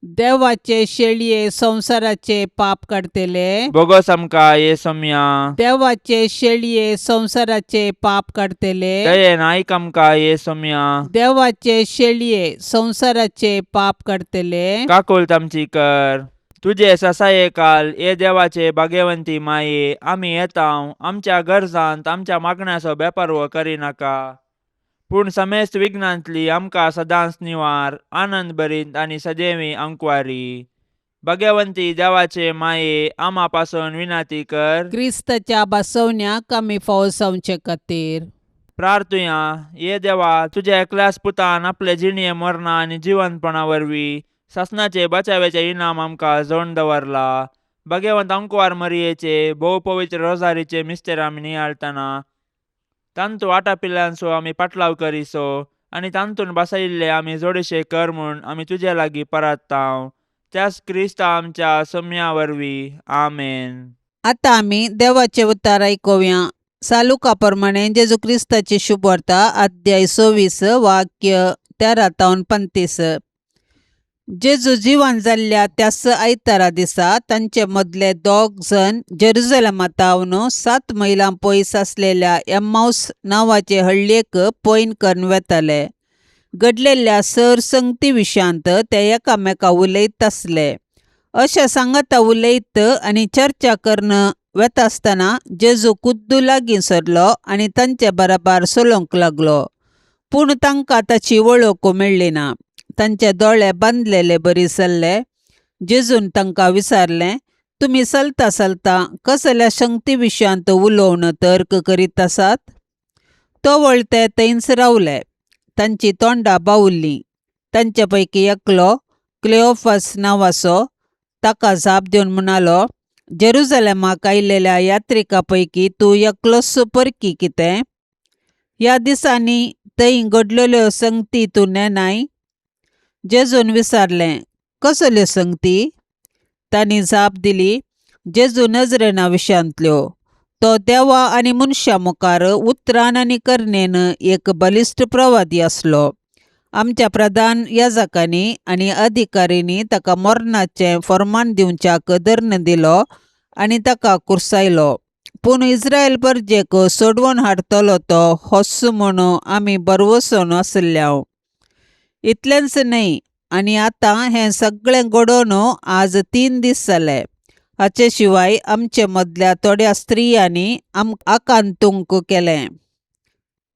Speaker 2: देवाचे शेळये संसाराचे पाप काढतेले.
Speaker 3: बोगस आमकां ये सौम्या.
Speaker 2: देवाचे शेळये संसाराचे पाप काढतेले.
Speaker 3: दयेन आयक आमकां ये सौम्या.
Speaker 2: देवाचे शेळये संसाराचे पाप काढतेले.
Speaker 3: काकुळ तामची कर. तुझे ससाये काल ये देवाचे भाग्यवंती माये आमी येताव. आमच्या गरजांत आमच्या मागण्याचो बेपर्वो करिनाका. पूण समेस्त विघ्नांतली आमकां सदांच निवार. आनंद भरीत आनी सदैवी अंकुवारी. भाग्यवंती देवाचे माये आम्हा पासून विनाती कर.
Speaker 2: क्रिस्ताच्या बसवण्याक आमी फावो जावचे खातीर
Speaker 3: प्रार्थुया. ये देवा तुझ्या एकल्याच पुतान आपले जिणये मरणा आनी जिवंतपणा वरवीं सासणाचे बचावेचे इनाम आमकां जोडून दवरला. भाग्यवंत अंकुवार मरियेचे भोव पवित्र रोजारीचे मिस्तेर आमी नियाळतना तांतू वाटापिल्ल्यांचो आमी पाटलाव करिसो आनी तांतून बसयिल्ले आमी जोडेशे कर म्हूण आमी तुजे लागीं परतांव. त्याच क्रिस्त आमच्या सोम्या वरवीं. आमेन.
Speaker 2: आता आमी देवाचे उतार ऐकूया. सालुका प्रमाणे जेजू क्रिस्ताची शुभवार्ता अध्याय 26 वाक्य 13-35. जेजू जिवन जाल्ल्या त्याच आयतारा दिसा तांचे मदले 2 जण जेरुसलेमातावन 7 मैलां पयस आसलेल्या एम्माउस नांवाचे हळ्ळेक पयन करून वेताले. घडलेल्या संगती विशांत ते एकामेका उलयत आसले. अशें सांगता उलयत आनी चर्चा करून वेता आसतना जेजू कुद्दू लागीं सरलो आनी तांचे बराबर चलोवंक लागलो. पूण तांकां ताची वळख मेळ्ळी ना. तांचे दोळे बांदलेले बरी जाल्ले. जेजून तांकां विचारलें, तुमी चलता चलता कसल्या संगती विशयांत उलोवन तर्क करीत आसात? तोवळ ते थंयच रावले. तांची तोंडां बावुल्लीं. तांचे पैकी एकलो क्लेओफास नांवाचो ताका जाप दिवन म्हणालो, जेरुसलेमाक आयिल्ल्या यात्रिकां पैकी तूं एकलोच परकी कितें? ह्या दिसांनी थंय घडलेल्यो संगती तूं नेनाय? जेजून विचारलें, कसल्यो संगती? तांणी जाप दिली, जेजू नजरेना विशयांतल्यो. तो देवा आनी मनशा मुखार उतरान आनी करणेन एक बलिश्ट प्रवादी आसलो. आमच्या प्रधान याजकांनी आनी अधिकाऱ्यांनी ताका मरणाचें फर्मान दिवच्याक धर्ण दिलो आनी ताका कुरसायलो. पूण इस्रायल परजेक सोडवून हाडटलो तो होच म्हूण आमी बरवसून आसल्याव. इतलेंच न्हय, आनी आतां हें सगळें घडोवन आज 3 दीस जाले. हाचे शिवाय आमचे मदल्या थोड्या स्त्रियांनी आकांतूंक केलें.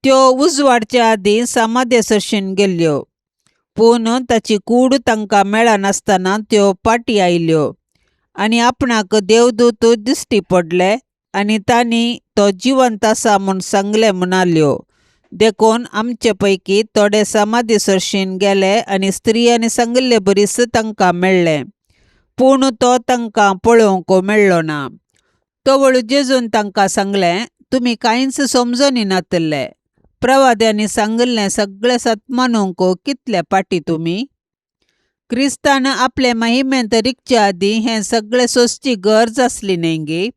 Speaker 2: त्यो उजवाडच्या आदीं समाधी सरशीन गेल्ल्यो, पूण ताची कूड तांकां मेळनासतना त्यो फाटीं आयल्यो. आनी आपणाक देवदूत दिश्टी पडले आनी तांणी तो जिवंत आसा म्हूण सांगलें म्हणाल्यो. देखून आमचे पैकी थोडे समाधी सरशीन गेले आनी स्त्रियांनी सांगिल्ले बरीच तांकां मेळ्ळें, पूण तो तांकां पळोवंक मेळ्ळो ना. तोवळ जेजून तांकां सांगलें, तुमी कांयच समजोनी नातले. प्रवाद्यांनी सांगिल्लें सगळें सतमानूंक कितले फाटीं तुमी? क्रिस्तान आपले महिमेंत रिगचे आदीं हें सगळें सोंसची गरज आसली न्ही गे.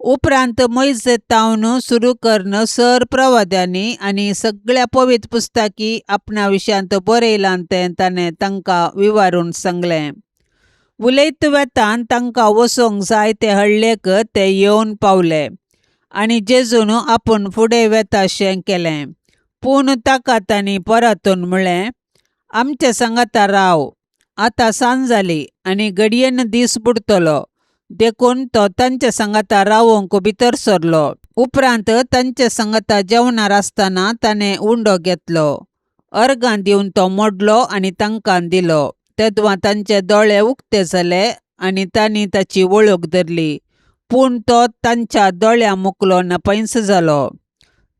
Speaker 2: उपरांत मोइजेतावन सुरू करून सर प्रवाद्यांनी आनी सगळ्या पवित्र पुस्तकी आपणा विशयांत बरयलां तें ताणें तांकां विवारून सांगलें. उलयत वेतान तांकां वचोंक जाय ते हळ्ळेक ते येवन पावले आनी जेजून आपूण फुडें वेता अशें केलें. पूण ताका तांणी परतून म्हळें, आमचे सांगाता राव. आतां सांज जाली आनी घडयेन दीस बुडतलो. देखून तो तांचे सांगाता रावोंक भितर सरलो. उपरांत तांचे सांगाता जेवणार आसतना ताणें उंडो घेतलो. अर्गां दिवन तो मोडलो आनी तांकां दिलो. तेदवां तांचे दोळे उक्ते जाले आनी तांणी ताची वळख धरली. पूण तो तांच्या दोळ्यां मुकलो नापैंस जालो.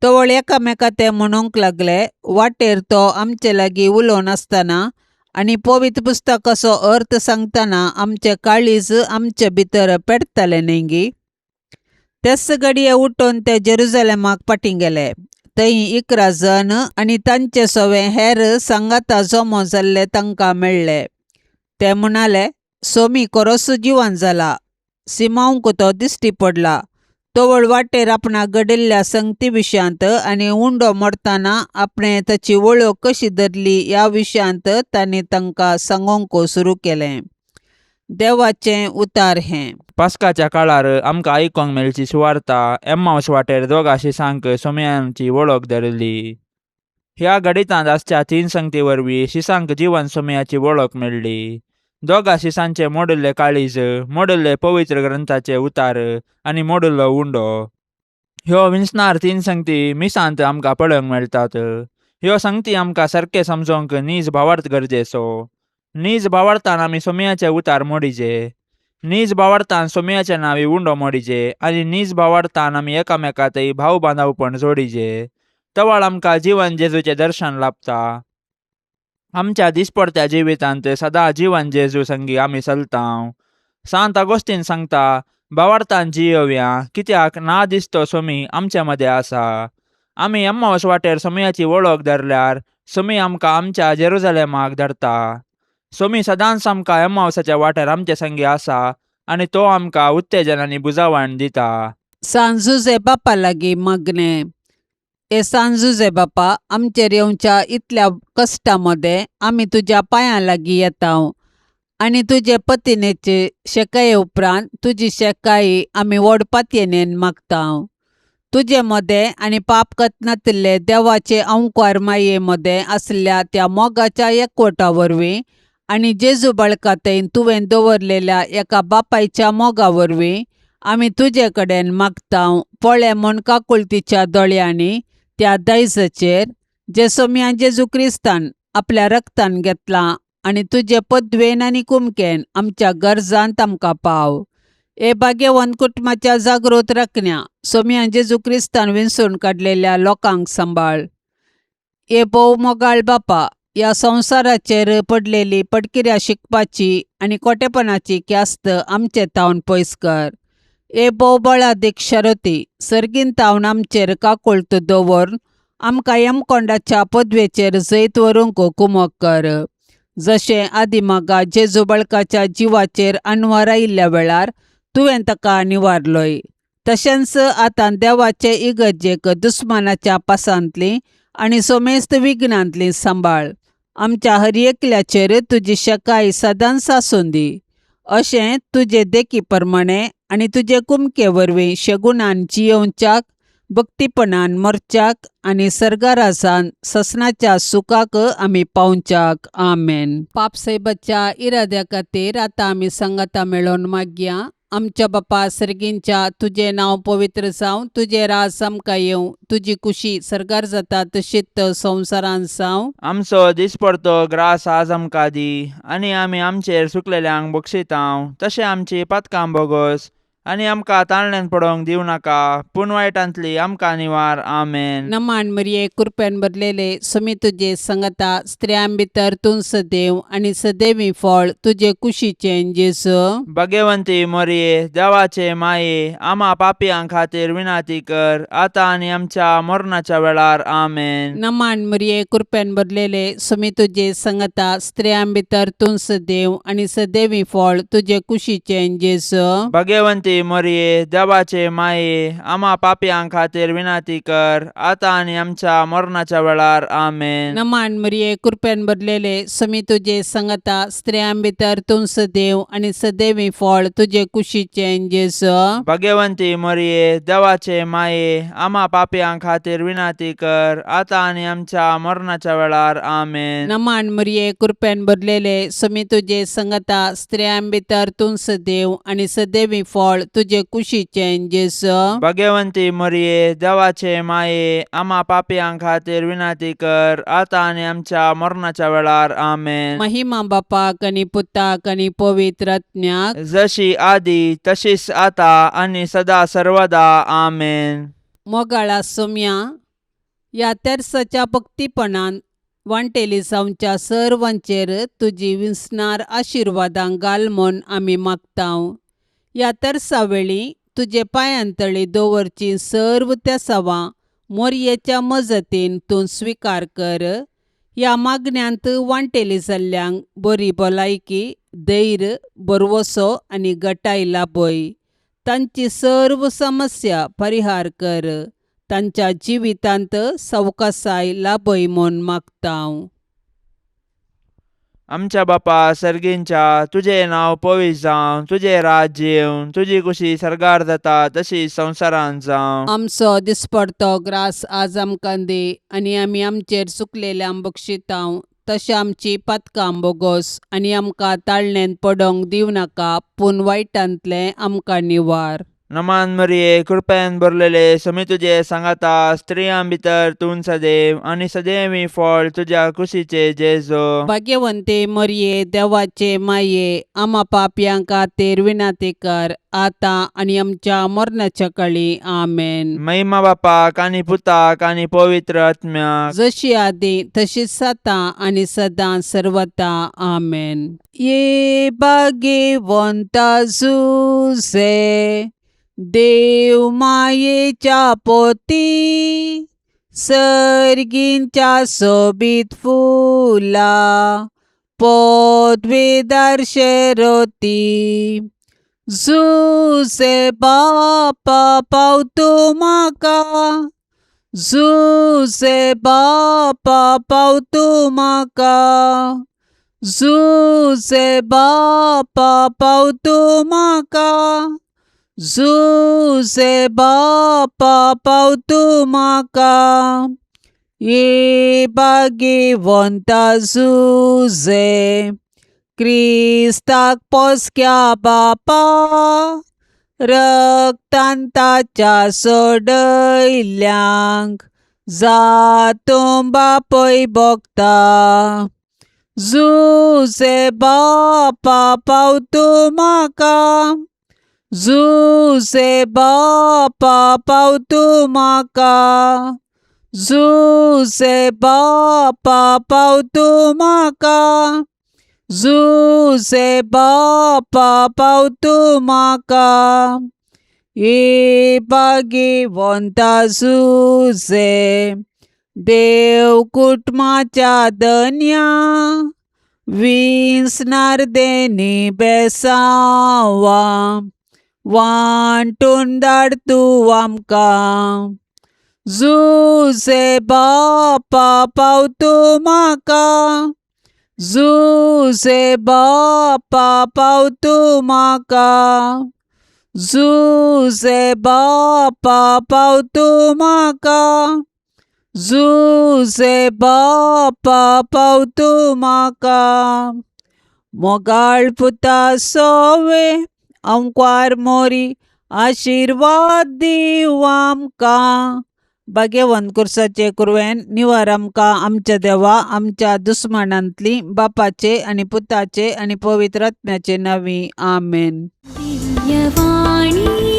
Speaker 2: तोवळ एकामेका ते म्हणूंक लागले, वाटेर तो आमचे लागीं उलोवन आसतना आनी पवित्र पुस्तकाचो अर्थ सांगतना आमचें काळीज आमचे भितर पेटतालें न्ही गी. तेच घडये उठून ते जेरुसलेमाक फाटीं गेले. थंय 11 जण आनी तांचे सवे हेर सांगाता जमो जाल्ले तांकां मेळ्ळे. ते म्हणाले, सोमी खरोच जिवन जाला. सिमांक तो दिश्टी पडला. तोवळ वाटेर आपणाक घडिल्ल्या संगती विशयांत आनी उंडो मोडतना आपणें ताची वळख कशी धरली ह्या विशयांत तांणी तांकां सांगोंक सुरू केलें. देवाचें उतार हें.
Speaker 3: पास्काच्या काळार आमकां आयकोंक मेळची सुवार्ता एम्माउस वाटेर 2 शिसांक सोम्यांची वळख धरली. ह्या घडितांत आसच्या 3 संगती वरवीं शिसांक जिवन सोम्याची वळख मेळ्ळी. 2 शिसांचे मोडिल्ले काळीज, मोडिल्ले पवित्र ग्रंथाचे उतार आनी मोडिल्लो उंडो. ह्यो विंचणार 3 संगती मिसांत आमकां पळोवंक मेळटात. ह्यो संगती आमकां सारके समजोवंक नीज भावार्थ गरजेचो. नीज भावार्थान आमी सोम्याचे उतार मोडिचे. नीज भावार्थान सोम्याचे नांवी उंडो मोडिचे आनी नीज भावार्थान आमी एकामेकांतय भाव बांदवपण जोडिचे. तवळ आमकां जिवन जेजूचें दर्शन लाभता. आमच्या दिसपडत्या जिवितांत सदां जिवन जेजू संगी आमी चलतांव. सांत अगोस्तीन सांगता, भावार्थान जियोव्या, कित्याक ना दिसतो सोमी आमचे मदें आसा. आमी एम्माऊस वाटेर सोमयाची वळख धरल्यार सोमी आमकां आमच्या जेरुजलेमाक धरता. सोमी सदांच आमकां एम्माऊसाच्या वाटेर आमचे संगी आसा आनी तो आमकां उत्तेजन आनी बुजावण दिता.
Speaker 2: सांजुजे बापा लागीं मागणे. ए सांजुजे बापा, आमचेर येवच्या इतल्या कश्टामध्ये आमी तुज्या पांयां लागीं येता आनी तुजे पतिनेचे शेकाये उपरांत तुजी शेकाई आमी व्हड पातयेनेन मागता. तुजे मदें आनी पाप कत्नातले देवाचे अंकार माये मदें आसल्या त्या मोगाच्या एकवटा वरवीं आनी जेजू बाळकातेन तुवें दवरलेल्या एका बापायच्या मोगा वरवीं आमी तुजे कडेन मागता पळय म्हूण काकुळतीच्या दोळ्यांनी त्या दायजाचेर जे सोम्या जेजू क्रिस्तान आपल्या रक्तान घेतलां आनी तुजे पदवेन आनी कुमकेन आमच्या गरजांत आमकां पाव. ए भाग्यवन कुटुंबाच्या जागृत राखण्या, सोम्या जेजू क्रिस्तान विंचून काडलेल्या लोकांक सांबाळ. ए भोव मोगाळ बापा, ह्या संवसाराचेर पडलेली पडकिऱ्या शिकपाची आनी खोटेपणाची क्यास्त आमचे तावन पयस कर. ए भोव बळादीक शारोती, सर्गीन तावन आमचेर काकुळत दवर आमकां यमकोंडाच्या पदवेचेर जैत व्हरूंक कुमक कर. जशें आदिमागा जेजू बाळकाच्या जिवाचेर आनवार आयिल्ल्या वेळार तुवें ताका निवारलोय, तशेंच आतां देवाचे इगर्जेक दुस्मानाच्या पासांतली आनी सोमेस्त विघ्नांतली सांबाळ. आमच्या हर एकल्याचेर तुजी शेकाय सदांच आसूं दी. अशें तुजे देखी प्रमाणे आनी तुजे कुमके वरवीं शेगुणान जियोवच्याक, भक्तीपणान मरच्याक आनी सर्गारासान ससनाच्या सुखाक आमी पावच्याक. आमेन. पापसैबाच्या इराद्या खातीर आतां आमी सांगाता मेळोन मागया. आमच्या बापा सर्गींच्या, तुजें नांव पवित्र जावं, तुजें रास आमकां येवं, तुजी कुशी सर्गार जाता तशीच संवसारांत जावं.
Speaker 3: आमचो दिसपडतो ग्रास आज आमकां दी आनी आमी आमचेर चुकलेल्यांक बक्षितांव, तशें आमची पातकां बोगोस आनी आमकां ताळण्यांत पडोवंक दिवं नाका, पूण वायटांतली आमकां निवार. आमेन.
Speaker 2: नमान मरिये, कृपेन भरलेले, सोमी तुजे संगता स्त्रियां भितर तूं सदैव आनी सदैवी फळ तुजे कुशीचें जेजू.
Speaker 3: भाग्यवंती मरिये, देवाचे माये, आम्हा पापियां खातीर विनाती कर, आतां आनी आमच्या मरणाच्या वेळार. आमेन.
Speaker 2: नमान मरिये, कृपेन भरलेले, सोमी तुजे संगता स्त्रियां भितर तूं सदैव आनी सदैवी फळ तुजे कुशीचें जेजू.
Speaker 3: भाग्यवंती मरिये, देवाचे माये, आम्हा पापियां खातीर विनाती कर, आतां आनी आमच्या मरणाच्या वेळार. आमेन.
Speaker 2: नमान मरिये, कृपेन भरलेले, सोमी तुजे संगता स्त्रियां भितर तूं सदैव आनी सदैवी फळ तुजे कुशीचें जेजू.
Speaker 3: भाग्यवंती मरिये, देवाचे माये, आम्हा पापियां खातीर विनाती कर, आतां आनी आमच्या मरणाच्या वेळार. आमेन.
Speaker 2: नमान मरिये, कृपेन भरलेले, सोमी तुजे संगता स्त्रियां भितर तूं सदैव आनी सदैवी फळ तुजे कुशीचें जेजू.
Speaker 3: भाग्यवंती मरिये, देवाचे माये, आम्हा पापियां खातीर विनाती कर, आतां आनी आमच्या मरणाच्या वेळार. आमेन.
Speaker 2: महिमा बापाक आनी पुताक आनी पवित्र आत्म्याक,
Speaker 3: जशी आदी तशीच आता आणि सदा सर्वदा. आमेन.
Speaker 2: मोगाळा सोम्या, ह्या तेर्साच्या भक्तीपणान वांटेली जावच्या सर्वांचेर तुजी विस्नार आशिर्वादां घाल म्हूण आमी मागतांव. ह्या तेर्सा वेळी तुजे पांयांतळी दवरची सर्व तेसावां मोरयेच्या मजतीन तूं स्विकार कर. ह्या मागण्यांत वांटेली जाल्ल्यांक बरी भलायकी, धैर्य, बरवसो आनी घटाय लाभय. तांची सर्व समस्या परिहार कर. तांच्या जिवितांत सवकासाय लाभय म्हूण मागतांव.
Speaker 3: आमच्या बापा सर्गींच्या, तुझे नाव पवित्र जावं, तुझे राज्य येवं, तुझी कुशी सर्गार जाता तशी संवसारांत जावं.
Speaker 2: आमचो दिसपडतो ग्रास आज आमकां दी आनी आमी आमचेर चुकलेल्यांक बक्षितांव, तशें आमची पातकां बोगोस आनी आमकां ताळणेंत पडोवंक दिवं नाका, पूण वायटांतले आमकां निवार.
Speaker 3: नमान मरिये, कृपेन भरलेले, सोमी तुजे सांगाता स्त्रियां भितर तूं सदैव आनी सदैवी फळ तुज्या कुशीचे जेजू.
Speaker 2: भाग्यवंते मरिये, देवाचे माये, आम्हा पापयां खातीर विनाती कर, आतां आनी आमच्या मरणाच्या काळी. आमेन.
Speaker 3: महिमा बापाक आनी पुताक आनी पवित्र आत्म्याक,
Speaker 2: जशी आदी तशीच आतां आनी सदां सर्वता. आमेन. ये भाग्यवंता जुसे, देव मायेच्या पोती, सर्गींच्या सोबीत फुला पोतवेदार शेरोती जुसे बापा पावतू म्हाका जुसे बापा पावतू म्हाका जुसे बापा पावतू म्हाका जुसे बापा पावतू म्हाका ये भाग्यवंता जुजे क्रिस्ताक पोसक्या बापा रक्तान ताच्या सोडयल्यांक जातूं बापय भोगता जुसे बापा पावतू म्हाका जुसे बापा पावतू म्हाका जुसे बापा पावतू म्हाका जुसे बापा पावतू म्हाका ये भाग्यवंता जुसे देव कुटुंबाच्या धन्या विंसणार देनी बेसावा वांटून धाड तूं आमकां जुसे बापा पावतू म्हाका जुसे बापा पावतू म्हाका जुसे बापा पावतू म्हाका जुसे बापा पावतू म्हाका मोगाळ पुता सोवे अंकवार मोरी आशिर्वाद दिव आमकां भाग्यवंत कुर्साचे कुरवेन निवार आमकां आमच्या देवा आमच्या दुस्मनांतली बापाचे आनी पुताचे आनी पवित्र आत्म्याचे नांवी आमेन.
Speaker 1: दिव्यवाणी